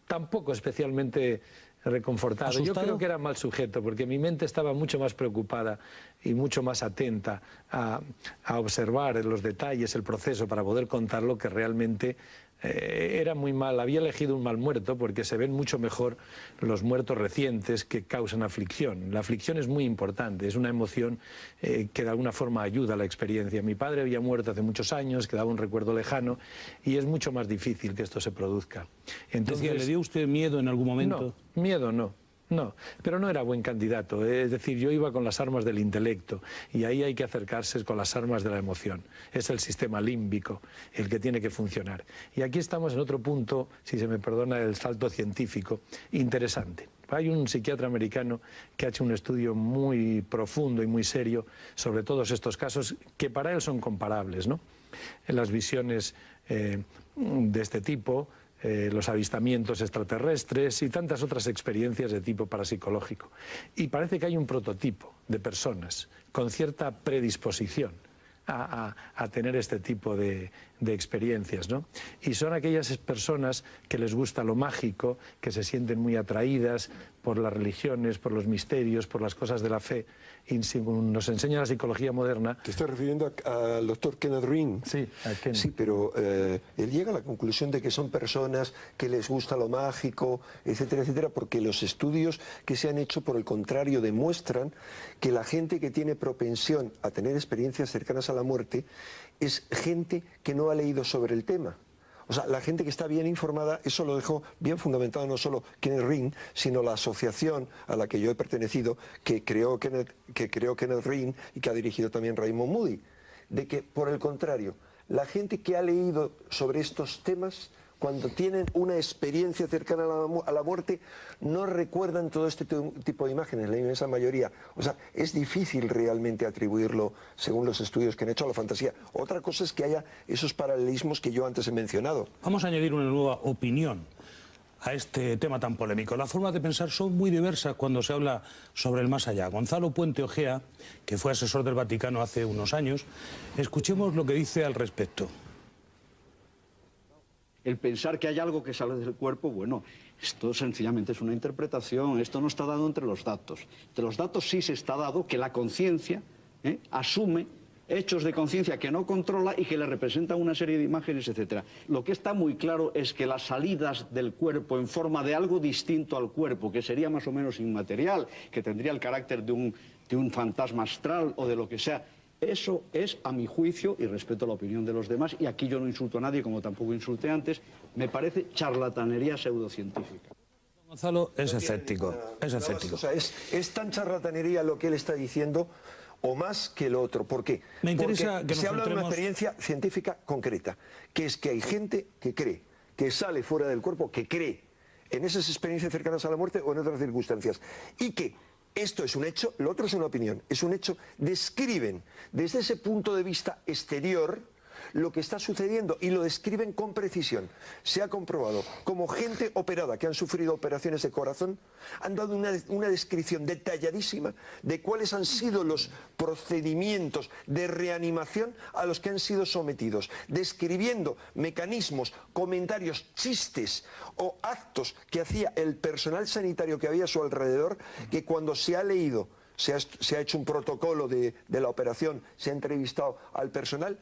tampoco especialmente reconfortado. ¿Asustado? Yo creo que era mal sujeto, porque mi mente estaba mucho más preocupada y mucho más atenta a observar los detalles, el proceso, para poder contarlo, que realmente era muy mal. Había elegido un mal muerto, porque se ven mucho mejor los muertos recientes que causan aflicción. La aflicción es muy importante, es una emoción que de alguna forma ayuda a la experiencia. Mi padre había muerto hace muchos años, quedaba un recuerdo lejano, y es mucho más difícil que esto se produzca. Entonces, ¿le dio usted miedo en algún momento? No, miedo no. No, pero no era buen candidato. Es decir, yo iba con las armas del intelecto y ahí hay que acercarse con las armas de la emoción. Es el sistema límbico el que tiene que funcionar. Y aquí estamos en otro punto, si se me perdona el salto científico, interesante. Hay un psiquiatra americano que ha hecho un estudio muy profundo y muy serio sobre todos estos casos que para él son comparables, ¿no? En las visiones de este tipo, los avistamientos extraterrestres y tantas otras experiencias de tipo parapsicológico. Y parece que hay un prototipo de personas con cierta predisposición a tener este tipo de experiencias, ¿no? Y son aquellas personas que les gusta lo mágico, que se sienten muy atraídas por las religiones, por los misterios, por las cosas de la fe. Y según nos enseña la psicología moderna... Te estás refiriendo al doctor Kenneth Ring. Sí, a Kenneth. Sí, pero él llega a la conclusión de que son personas que les gusta lo mágico, etcétera, etcétera, porque los estudios que se han hecho, por el contrario, demuestran que la gente que tiene propensión a tener experiencias cercanas a la muerte es gente que no ha leído sobre el tema. O sea, la gente que está bien informada, eso lo dejó bien fundamentado no solo Kenneth Ring, sino la asociación a la que yo he pertenecido, que creó Kenneth Ring y que ha dirigido también Raymond Moody, de que, por el contrario, la gente que ha leído sobre estos temas, cuando tienen una experiencia cercana a la muerte, no recuerdan todo este tipo de imágenes, la inmensa mayoría. O sea, es difícil realmente atribuirlo, según los estudios que han hecho, a la fantasía. Otra cosa es que haya esos paralelismos que yo antes he mencionado. Vamos a añadir una nueva opinión a este tema tan polémico. Las formas de pensar son muy diversas cuando se habla sobre el más allá. Gonzalo Puente Ojea, que fue asesor del Vaticano hace unos años, escuchemos lo que dice al respecto. El pensar que hay algo que sale del cuerpo, bueno, esto sencillamente es una interpretación, esto no está dado entre los datos. Entre los datos sí se está dado que la conciencia asume hechos de conciencia que no controla y que le representan una serie de imágenes, etc. Lo que está muy claro es que las salidas del cuerpo en forma de algo distinto al cuerpo, que sería más o menos inmaterial, que tendría el carácter de un fantasma astral o de lo que sea, eso es, a mi juicio, y respeto la opinión de los demás, y aquí yo no insulto a nadie, como tampoco insulté antes, me parece charlatanería pseudocientífica. Gonzalo es escéptico, es escéptico. O sea, es tan charlatanería lo que él está diciendo, o más que lo otro. ¿Por qué? Me interesa porque que nos se habla de una centremos... experiencia científica concreta, que es que hay gente que cree, que sale fuera del cuerpo, que cree en esas experiencias cercanas a la muerte o en otras circunstancias, y que esto es un hecho, lo otro es una opinión, es un hecho, describen desde ese punto de vista exterior lo que está sucediendo y lo describen con precisión. Se ha comprobado como gente operada, que han sufrido operaciones de corazón, han dado una descripción detalladísima de cuáles han sido los procedimientos de reanimación a los que han sido sometidos, describiendo mecanismos, comentarios, chistes o actos que hacía el personal sanitario que había a su alrededor, que cuando se ha leído se ha hecho un protocolo de la operación, se ha entrevistado al personal,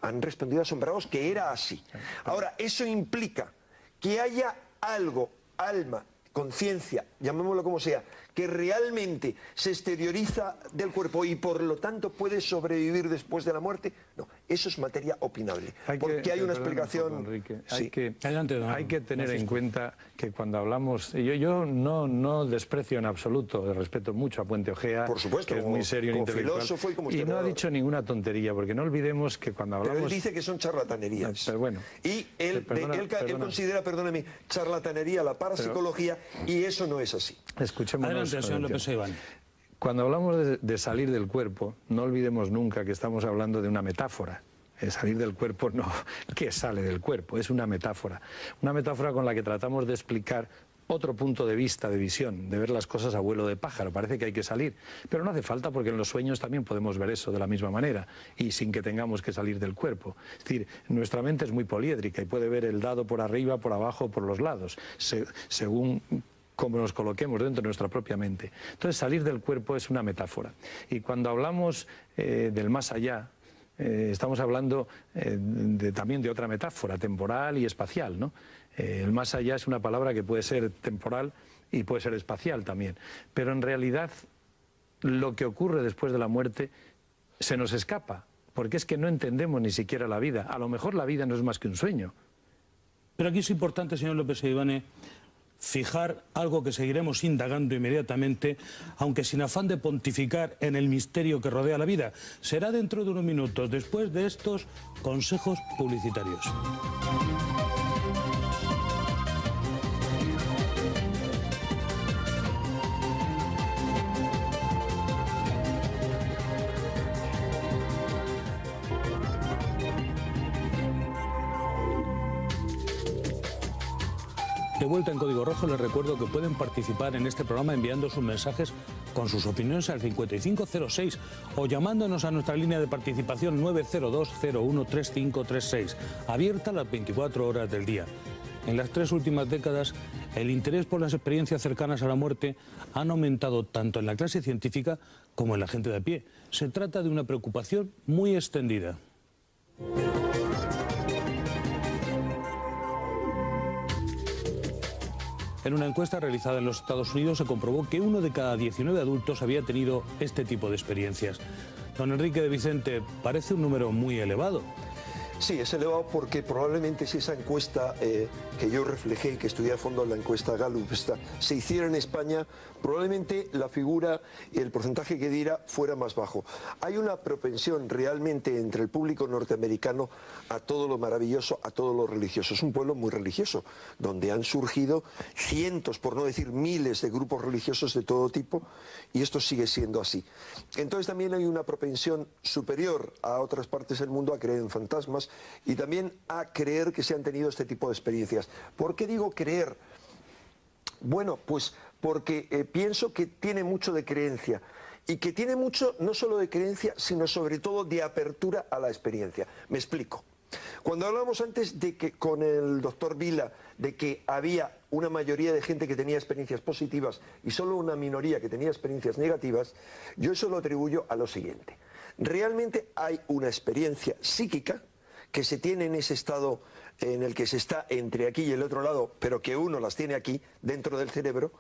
han respondido asombrados que era así. Ahora, eso implica que haya algo, alma, conciencia, llamémoslo como sea, que realmente se exterioriza del cuerpo y por lo tanto puede sobrevivir después de la muerte. No, eso es materia opinable. Porque hay una explicación... Enrique, sí. hay que tener en cuenta que cuando hablamos... Yo no desprecio en absoluto, respeto mucho a Puente Ojea, por supuesto, que es muy serio, como intelectual, filósofo y como no ha historiador. dicho ninguna tontería, porque no olvidemos que cuando hablamos... Pero él dice que son charlatanerías. Pero bueno... Y él considera, perdóname, charlatanería la parapsicología, y eso no es así. Escuchémonos. Adelante, señor López Seivane. Cuando hablamos de salir del cuerpo, no olvidemos nunca que estamos hablando de una metáfora. Salir del cuerpo no, ¿qué sale del cuerpo? Es una metáfora. Una metáfora con la que tratamos de explicar otro punto de vista, de visión, de ver las cosas a vuelo de pájaro. Parece que hay que salir, pero no hace falta, porque en los sueños también podemos ver eso de la misma manera y sin que tengamos que salir del cuerpo. Es decir, nuestra mente es muy poliédrica y puede ver el dado por arriba, por abajo, por los lados, según como nos coloquemos dentro de nuestra propia mente. Entonces, salir del cuerpo es una metáfora. Y cuando hablamos del más allá, estamos hablando también de otra metáfora, temporal y espacial, ¿no? El más allá es una palabra que puede ser temporal y puede ser espacial también. Pero en realidad, lo que ocurre después de la muerte se nos escapa, porque es que no entendemos ni siquiera la vida. A lo mejor la vida no es más que un sueño. Pero aquí es importante, señor López Seivane, fijar algo que seguiremos indagando inmediatamente, aunque sin afán de pontificar en el misterio que rodea la vida. Será dentro de unos minutos, después de estos consejos publicitarios. De vuelta en Código Rojo, les recuerdo que pueden participar en este programa enviando sus mensajes con sus opiniones al 5506 o llamándonos a nuestra línea de participación 902-013536, abierta las 24 horas del día. En las 3 últimas décadas, el interés por las experiencias cercanas a la muerte han aumentado tanto en la clase científica como en la gente de a pie. Se trata de una preocupación muy extendida. En una encuesta realizada en los Estados Unidos se comprobó que 1 de cada 19 adultos había tenido este tipo de experiencias. Don Enrique de Vicente, parece un número muy elevado. Sí, es elevado porque probablemente si esa encuesta que yo reflejé y que estudié a fondo en la encuesta Gallup se hiciera en España, probablemente la figura y el porcentaje que diera fuera más bajo. Hay una propensión realmente entre el público norteamericano a todo lo maravilloso, a todo lo religioso. Es un pueblo muy religioso, donde han surgido cientos, por no decir miles, de grupos religiosos de todo tipo, y esto sigue siendo así. Entonces también hay una propensión superior a otras partes del mundo a creer en fantasmas y también a creer que se han tenido este tipo de experiencias. ¿Por qué digo creer? Bueno, pues porque pienso que tiene mucho de creencia y que tiene mucho no solo de creencia, sino sobre todo de apertura a la experiencia. Me explico. Cuando hablamos antes de que con el doctor Vila de que había una mayoría de gente que tenía experiencias positivas y solo una minoría que tenía experiencias negativas, yo eso lo atribuyo a lo siguiente. Realmente hay una experiencia psíquica que se tiene en ese estado en el que se está entre aquí y el otro lado, pero que uno las tiene aquí, dentro del cerebro.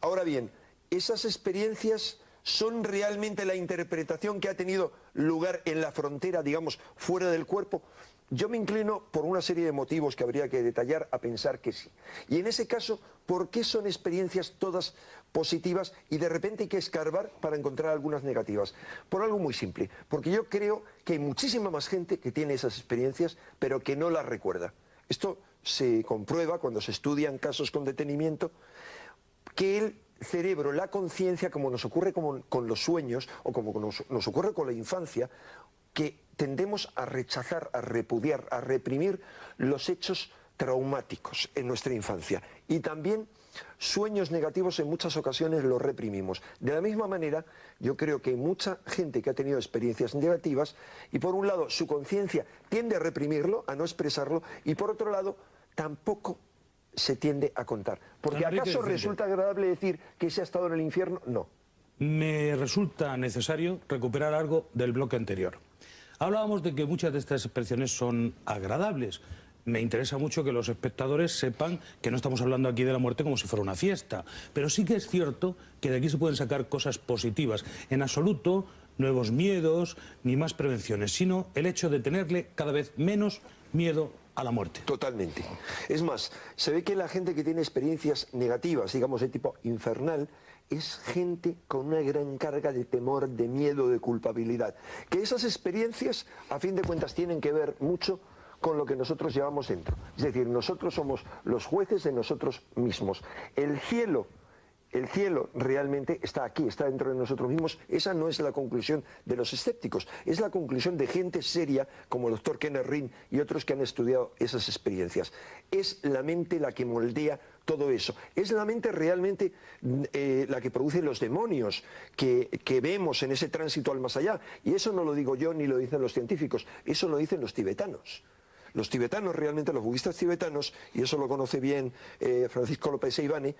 Ahora bien, esas experiencias son realmente la interpretación que ha tenido lugar en la frontera, digamos, fuera del cuerpo. Yo me inclino, por una serie de motivos que habría que detallar, a pensar que sí. Y en ese caso, ¿por qué son experiencias todas positivas y de repente hay que escarbar para encontrar algunas negativas? Por algo muy simple, porque yo creo que hay muchísima más gente que tiene esas experiencias, pero que no las recuerda. Esto se comprueba cuando se estudian casos con detenimiento, que el cerebro, la conciencia, como nos ocurre con los sueños o como nos ocurre con la infancia, que tendemos a rechazar, a repudiar, a reprimir los hechos traumáticos en nuestra infancia. Y también sueños negativos en muchas ocasiones los reprimimos. De la misma manera, yo creo que hay mucha gente que ha tenido experiencias negativas y por un lado su conciencia tiende a reprimirlo, a no expresarlo, y por otro lado tampoco se tiende a contar. Porque ¿acaso resulta agradable decir que se ha estado en el infierno? No. me resulta necesario recuperar algo del bloque anterior. Hablábamos de que muchas de estas expresiones son agradables. Me interesa mucho que los espectadores sepan que no estamos hablando aquí de la muerte como si fuera una fiesta, pero sí que es cierto que de aquí se pueden sacar cosas positivas. En absoluto, nuevos miedos ni más prevenciones, sino el hecho de tenerle cada vez menos miedo a la muerte. Totalmente. Es más, se ve que la gente que tiene experiencias negativas, digamos de tipo infernal, es gente con una gran carga de temor, de miedo, de culpabilidad. Que esas experiencias, a fin de cuentas, tienen que ver mucho con lo que nosotros llevamos dentro. Es decir, nosotros somos los jueces de nosotros mismos. El cielo realmente está aquí, está dentro de nosotros mismos. Esa no es la conclusión de los escépticos, es la conclusión de gente seria como el doctor Kenneth Ring y otros que han estudiado esas experiencias. Es la mente la que moldea todo eso. Es la mente realmente la que produce los demonios que vemos en ese tránsito al más allá. Y eso no lo digo yo ni lo dicen los científicos, eso lo dicen los tibetanos. Los tibetanos realmente, los budistas tibetanos, y eso lo conoce bien Francisco López Seivane,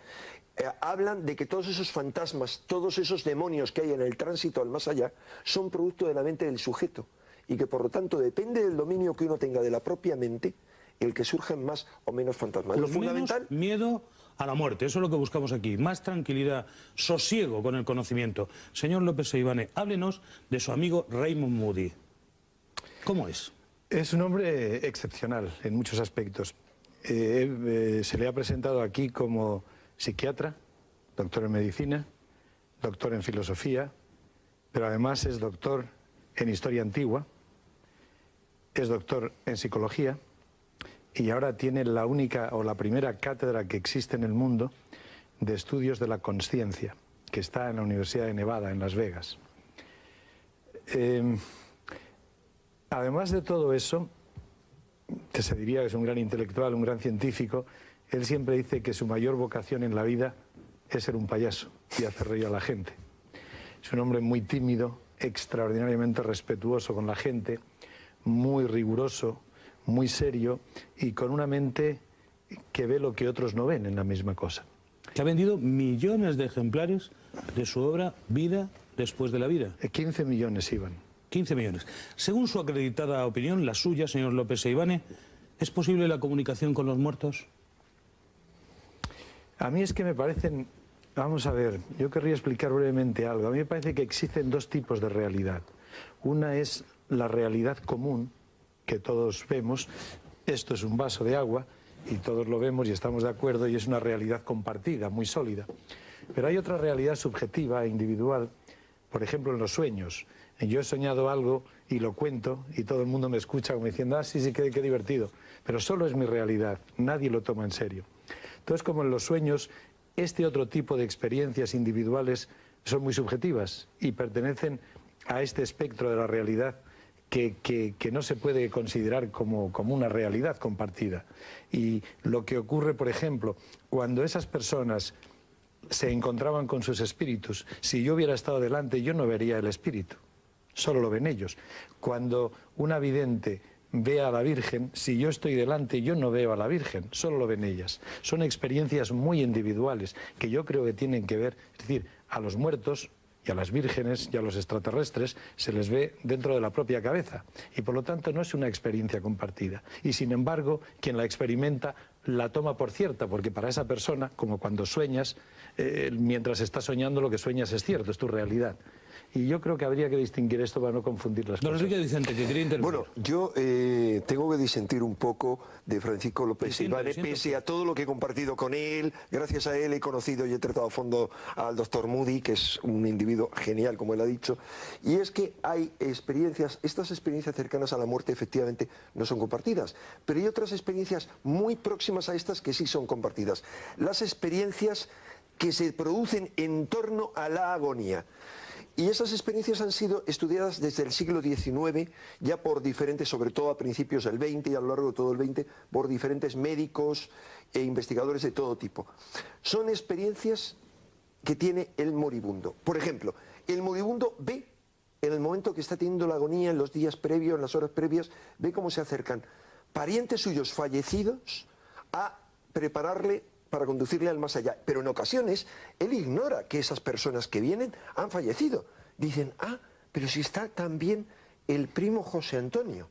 hablan de que todos esos fantasmas, todos esos demonios que hay en el tránsito al más allá, son producto de la mente del sujeto, y que por lo tanto depende del dominio que uno tenga de la propia mente, el que surjan más o menos fantasmas. Lo fundamental, miedo a la muerte, eso es lo que buscamos aquí, más tranquilidad, sosiego con el conocimiento. Señor López Seivane, háblenos de su amigo Raymond Moody. ¿Cómo es? Es un hombre excepcional en muchos aspectos. Se le ha presentado aquí como psiquiatra, doctor en medicina, doctor en filosofía, pero además es doctor en historia antigua, es doctor en psicología y ahora tiene la única o la primera cátedra que existe en el mundo de estudios de la consciencia, que está en la Universidad de Nevada, en Las Vegas. Además de todo eso, que se diría que es un gran intelectual, un gran científico, él siempre dice que su mayor vocación en la vida es ser un payaso y hacer reír a la gente. Es un hombre muy tímido, extraordinariamente respetuoso con la gente, muy riguroso, muy serio y con una mente que ve lo que otros no ven en la misma cosa. Que ha vendido millones de ejemplares de su obra Vida después de la vida. 15 millones iban. 15 millones. Según su acreditada opinión, la suya, señor López Seivane, ¿es posible la comunicación con los muertos? A mí es que me parecen... Vamos a ver, yo querría explicar brevemente algo. A mí me parece que existen dos tipos de realidad. Una es la realidad común, que todos vemos. Esto es un vaso de agua y todos lo vemos y estamos de acuerdo y es una realidad compartida, muy sólida. Pero hay otra realidad subjetiva e individual, por ejemplo en los sueños. Yo he soñado algo y lo cuento y todo el mundo me escucha como diciendo, ah, sí, sí, qué divertido. Pero solo es mi realidad, nadie lo toma en serio. Entonces, como en los sueños, este otro tipo de experiencias individuales son muy subjetivas y pertenecen a este espectro de la realidad que no se puede considerar como una realidad compartida. Y lo que ocurre, por ejemplo, cuando esas personas se encontraban con sus espíritus, si yo hubiera estado delante, yo no vería el espíritu. Solo lo ven ellos. Cuando una vidente ve a la Virgen, si yo estoy delante, yo no veo a la Virgen, solo lo ven ellas. Son experiencias muy individuales que yo creo que tienen que ver, es decir, a los muertos y a las vírgenes y a los extraterrestres se les ve dentro de la propia cabeza y por lo tanto no es una experiencia compartida. Y sin embargo, quien la experimenta la toma por cierta, porque para esa persona, como cuando sueñas, mientras estás soñando lo que sueñas es cierto, es tu realidad. Y yo creo que habría que distinguir esto para no confundir las cosas. Don Enrique Vicente, que quería intervenir. Bueno, yo tengo que disentir un poco de Francisco López Seivane, pese a todo lo que he compartido con él. Gracias a él he conocido y he tratado a fondo al doctor Moody, que es un individuo genial, como él ha dicho. Y es que hay experiencias, estas experiencias cercanas a la muerte efectivamente no son compartidas, pero hay otras experiencias muy próximas a estas que sí son compartidas. Las experiencias que se producen en torno a la agonía. Y esas experiencias han sido estudiadas desde el siglo XIX, ya por diferentes, sobre todo a principios del XX y a lo largo de todo el XX, por diferentes médicos e investigadores de todo tipo. Son experiencias que tiene el moribundo. Por ejemplo, el moribundo ve, en el momento que está teniendo la agonía, en los días previos, en las horas previas, ve cómo se acercan parientes suyos fallecidos a prepararle para conducirle al más allá. Pero en ocasiones él ignora que esas personas que vienen han fallecido. Dicen, ah, pero si está también el primo José Antonio.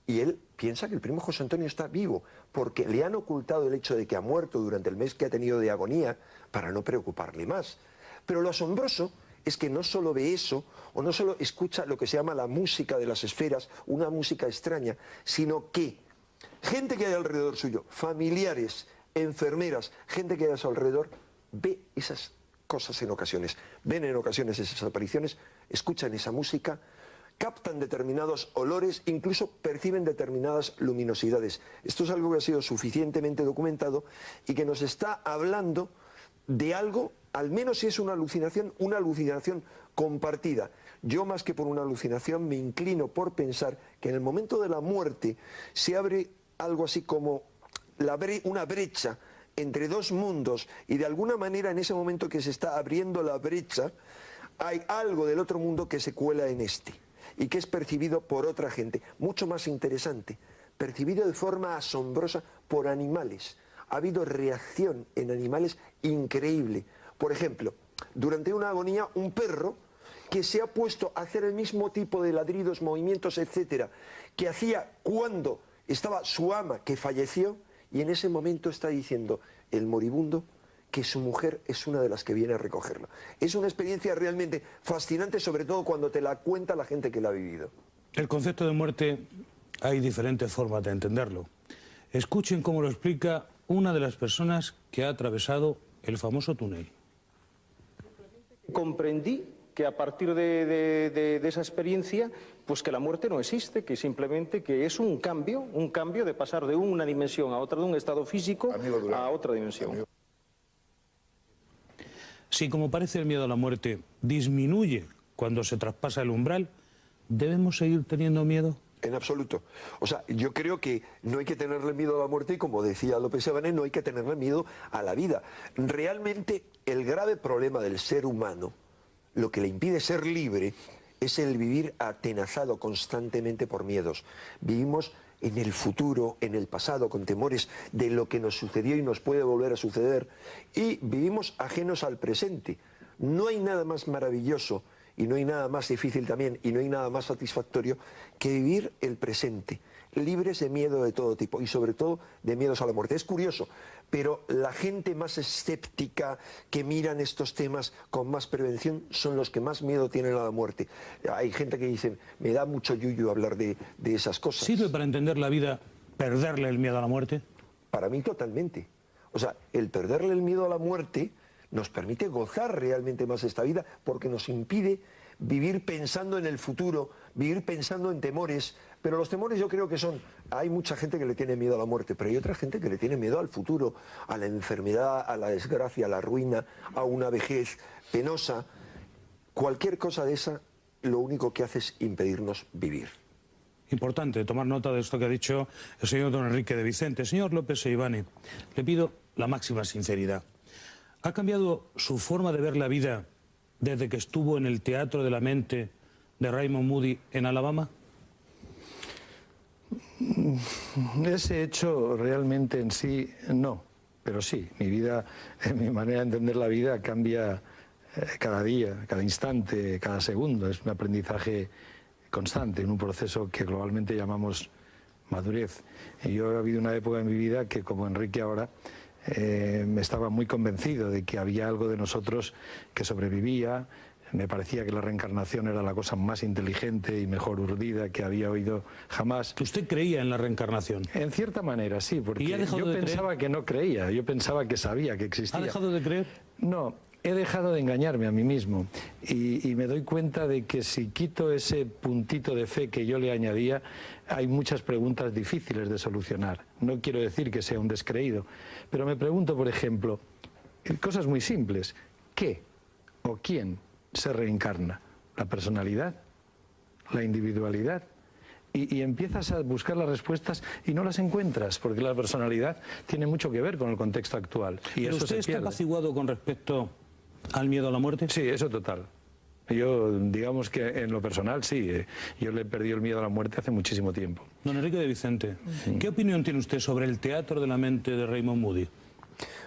Y él piensa que el primo José Antonio está vivo, porque le han ocultado el hecho de que ha muerto durante el mes que ha tenido de agonía para no preocuparle más. Pero lo asombroso es que no solo ve eso, o no solo escucha lo que se llama la música de las esferas, una música extraña, sino que gente que hay alrededor suyo, familiares, enfermeras, gente que hay a su alrededor, ve esas cosas en ocasiones, ven en ocasiones esas apariciones, escuchan esa música, captan determinados olores, incluso perciben determinadas luminosidades. Esto es algo que ha sido suficientemente documentado y que nos está hablando de algo, al menos si es una alucinación compartida. Yo, más que por una alucinación, me inclino por pensar que en el momento de la muerte se abre algo así como una brecha entre dos mundos, y de alguna manera en ese momento que se está abriendo la brecha hay algo del otro mundo que se cuela en este y que es percibido por otra gente, mucho más interesante, percibido de forma asombrosa por animales. Ha habido reacción en animales increíble. Por ejemplo, durante una agonía, un perro que se ha puesto a hacer el mismo tipo de ladridos, movimientos, etcétera, que hacía cuando estaba su ama que falleció, y en ese momento está diciendo el moribundo que su mujer es una de las que viene a recogerlo. Es una experiencia realmente fascinante, sobre todo cuando te la cuenta la gente que la ha vivido. El concepto de muerte hay diferentes formas de entenderlo. Escuchen cómo lo explica una de las personas que ha atravesado el famoso túnel. Comprendí que a partir de esa experiencia, pues que la muerte no existe, que simplemente que es un cambio de pasar de una dimensión a otra, de un estado físico a otra dimensión. Si, como parece, el miedo a la muerte disminuye cuando se traspasa el umbral, ¿debemos seguir teniendo miedo? En absoluto. O sea, yo creo que no hay que tenerle miedo a la muerte y, como decía López Sabané, no hay que tenerle miedo a la vida. Realmente el grave problema del ser humano, lo que le impide ser libre, es el vivir atenazado constantemente por miedos. Vivimos en el futuro, en el pasado, con temores de lo que nos sucedió y nos puede volver a suceder, y vivimos ajenos al presente. No hay nada más maravilloso y no hay nada más difícil también y no hay nada más satisfactorio que vivir el presente, libres de miedo de todo tipo y sobre todo de miedos a la muerte. Es curioso, pero la gente más escéptica, que miran estos temas con más prevención, son los que más miedo tienen a la muerte. Hay gente que dice, me da mucho yuyu hablar de esas cosas. ¿Sirve para entender la vida perderle el miedo a la muerte? Para mí totalmente. O sea, el perderle el miedo a la muerte nos permite gozar realmente más esta vida, porque nos impide vivir pensando en el futuro, vivir pensando en temores. Pero los temores yo creo que son... Hay mucha gente que le tiene miedo a la muerte, pero hay otra gente que le tiene miedo al futuro, a la enfermedad, a la desgracia, a la ruina, a una vejez penosa. Cualquier cosa de esa, lo único que hace es impedirnos vivir. Importante tomar nota de esto que ha dicho el señor don Enrique de Vicente. Señor López Seivane, le pido la máxima sinceridad. ¿Ha cambiado su forma de ver la vida desde que estuvo en el Teatro de la Mente de Raymond Moody en Alabama? Ese hecho realmente en sí no, pero sí, mi vida, mi manera de entender la vida cambia cada día, cada instante, cada segundo. Es un aprendizaje constante, en un proceso que globalmente llamamos madurez. Y yo he habido una época en mi vida que, como Enrique ahora, me estaba muy convencido de que había algo de nosotros que sobrevivía. Me parecía que la reencarnación era la cosa más inteligente y mejor urdida que había oído jamás. ¿Usted creía en la reencarnación? En cierta manera, sí, porque yo pensaba que no creía, yo pensaba que sabía que existía. ¿Ha dejado de creer? No, he dejado de engañarme a mí mismo y me doy cuenta de que si quito ese puntito de fe que yo le añadía, hay muchas preguntas difíciles de solucionar. No quiero decir que sea un descreído, pero me pregunto, por ejemplo, cosas muy simples. ¿Qué o quién se reencarna? ¿La personalidad? ¿La individualidad? Y empiezas a buscar las respuestas y no las encuentras, porque la personalidad tiene mucho que ver con el contexto actual. Y ¿Pero eso usted se está apaciguado con respecto al miedo a la muerte? Sí, eso total. Yo, digamos que en lo personal, sí. Yo le he perdido el miedo a la muerte hace muchísimo tiempo. Don Enrique de Vicente, ¿qué opinión tiene usted sobre el Teatro de la Mente de Raymond Moody?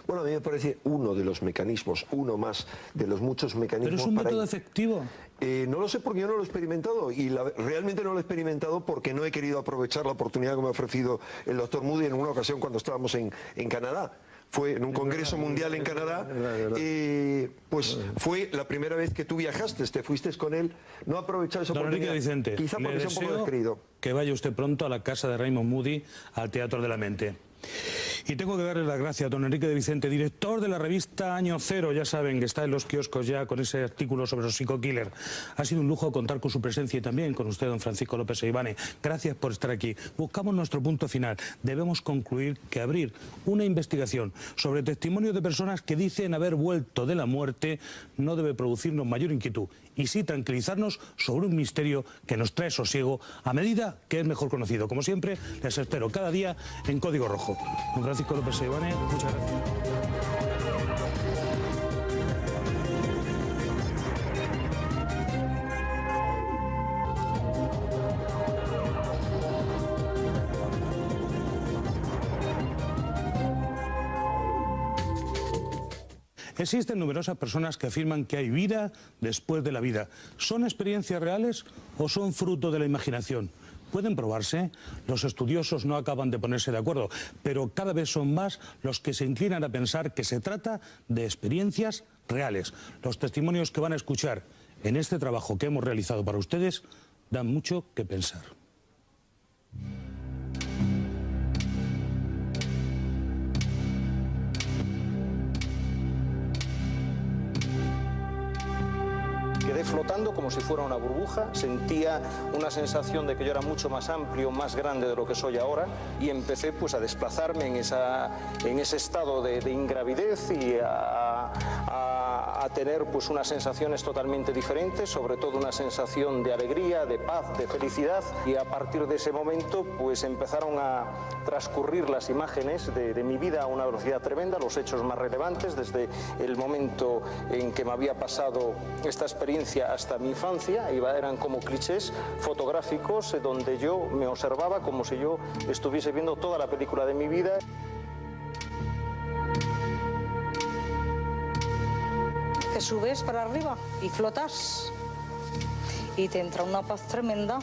Bueno, a mí me parece uno de los mecanismos, uno más de los muchos mecanismos. ¿Pero es un método efectivo? No lo sé porque yo no lo he experimentado y realmente no lo he experimentado porque no he querido aprovechar la oportunidad que me ha ofrecido el doctor Moody en una ocasión cuando estábamos en Canadá. Fue en un congreso mundial en Canadá, pues fue la primera vez que tú viajaste, te fuiste con él, no aprovechar esa oportunidad. Don Enrique Vicente, quizá porque sea un poco descreído. Que vaya usted pronto a la casa de Raymond Moody, al Teatro de la Mente. Y tengo que darle las gracias a don Enrique de Vicente, director de la revista Año Cero, ya saben que está en los kioscos ya con ese artículo sobre los psico-killer. Ha sido un lujo contar con su presencia y también con usted, don Francisco López Seivane. Gracias por estar aquí. Buscamos nuestro punto final. Debemos concluir que abrir una investigación sobre testimonios de personas que dicen haber vuelto de la muerte no debe producirnos mayor inquietud y sí tranquilizarnos sobre un misterio que nos trae sosiego a medida que es mejor conocido. Como siempre, les espero cada día en Código Rojo. Don Francisco López Seivane, muchas gracias. Existen numerosas personas que afirman que hay vida después de la vida. ¿Son experiencias reales o son fruto de la imaginación? ¿Pueden probarse? Los estudiosos no acaban de ponerse de acuerdo, pero cada vez son más los que se inclinan a pensar que se trata de experiencias reales. Los testimonios que van a escuchar en este trabajo que hemos realizado para ustedes dan mucho que pensar. Quedé flotando como si fuera una burbuja, sentía una sensación de que yo era mucho más amplio, más grande de lo que soy ahora y empecé pues a desplazarme en ese estado de ingravidez y a tener pues unas sensaciones totalmente diferentes, sobre todo una sensación de alegría, de paz, de felicidad y a partir de ese momento pues empezaron a transcurrir las imágenes de mi vida a una velocidad tremenda, los hechos más relevantes desde el momento en que me había pasado esta experiencia hasta mi infancia, eran como clichés fotográficos donde yo me observaba como si yo estuviese viendo toda la película de mi vida. Te subes para arriba y flotas y te entra una paz tremenda.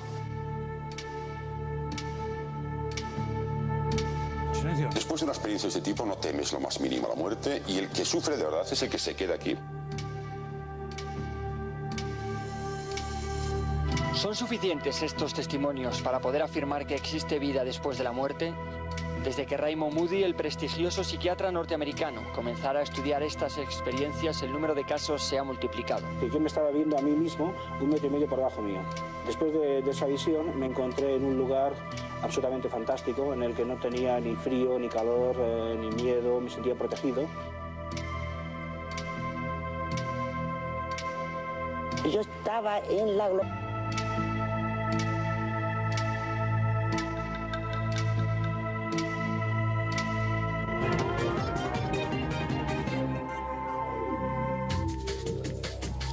Después de una experiencia de este tipo no temes lo más mínimo la muerte y el que sufre de verdad es el que se queda aquí. ¿Son suficientes estos testimonios para poder afirmar que existe vida después de la muerte? Desde que Raymond Moody, el prestigioso psiquiatra norteamericano, comenzara a estudiar estas experiencias, el número de casos se ha multiplicado. Yo me estaba viendo a mí mismo 1,5 metros por debajo mío. Después de esa visión me encontré en un lugar absolutamente fantástico, en el que no tenía ni frío, ni calor, ni miedo, me sentía protegido. Yo estaba en la gloria.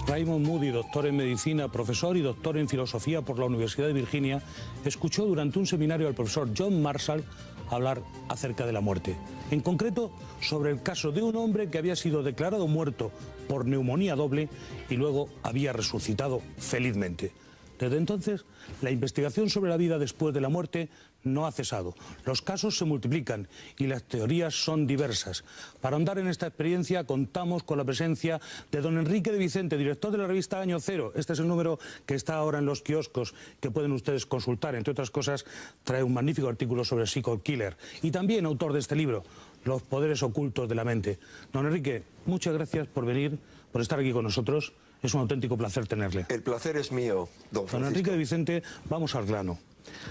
Raymond Moody, doctor en medicina, profesor y doctor en filosofía por la Universidad de Virginia, escuchó durante un seminario al profesor John Marshall hablar acerca de la muerte. En concreto, sobre el caso de un hombre que había sido declarado muerto por neumonía doble y luego había resucitado felizmente. Desde entonces, la investigación sobre la vida después de la muerte no ha cesado. Los casos se multiplican y las teorías son diversas. Para ahondar en esta experiencia contamos con la presencia de don Enrique de Vicente, director de la revista Año Cero. Este es el número que está ahora en los kioscos que pueden ustedes consultar. Entre otras cosas, trae un magnífico artículo sobre el psico-killer y también autor de este libro, Los poderes ocultos de la mente. Don Enrique, muchas gracias por venir, por estar aquí con nosotros. Es un auténtico placer tenerle. El placer es mío, don Francisco. Don Enrique de Vicente, vamos al grano.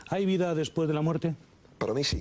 ¿Hay vida después de la muerte? Para mí sí.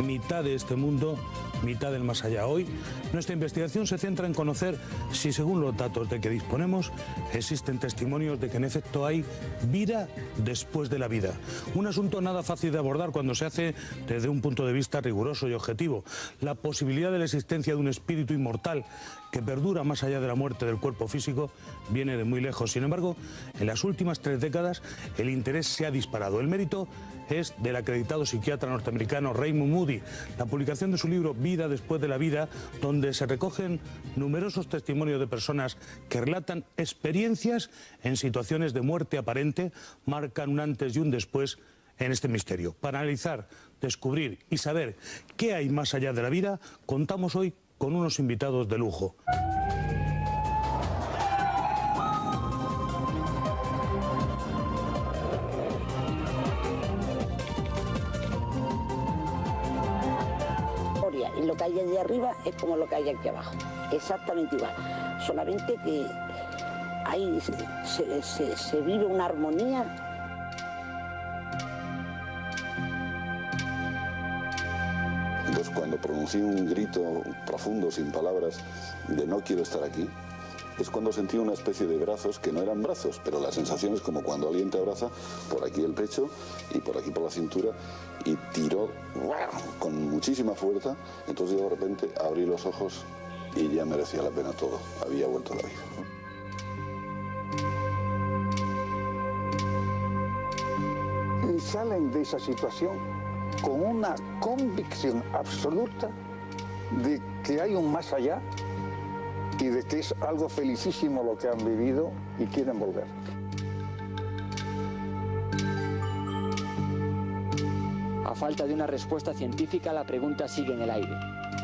Mitad de este mundo, mitad del más allá. Hoy, nuestra investigación se centra en conocer si, según los datos de que disponemos, existen testimonios de que en efecto hay vida después de la vida. Un asunto nada fácil de abordar cuando se hace desde un punto de vista riguroso y objetivo. La posibilidad de la existencia de un espíritu inmortal que perdura más allá de la muerte del cuerpo físico viene de muy lejos. Sin embargo, en las últimas 3 décadas el interés se ha disparado. El mérito es del acreditado psiquiatra norteamericano Raymond Moody. La publicación de su libro Vida después de la vida, donde se recogen numerosos testimonios de personas que relatan experiencias en situaciones de muerte aparente, marcan un antes y un después en este misterio. Para analizar, descubrir y saber qué hay más allá de la vida, contamos hoy con unos invitados de lujo. Y lo que hay allí arriba es como lo que hay aquí abajo, exactamente igual, solamente que ahí se vive una armonía. Entonces, cuando pronuncié un grito profundo, sin palabras, de no quiero estar aquí, es cuando sentí una especie de brazos que no eran brazos, pero la sensación es como cuando alguien te abraza por aquí el pecho y por aquí por la cintura y tiró con muchísima fuerza. Entonces yo de repente abrí los ojos y ya merecía la pena todo, había vuelto a la vida. Y salen de esa situación con una convicción absoluta de que hay un más allá y de que es algo felicísimo lo que han vivido y quieren volver. A falta de una respuesta científica, la pregunta sigue en el aire.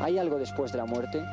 ¿Hay algo después de la muerte?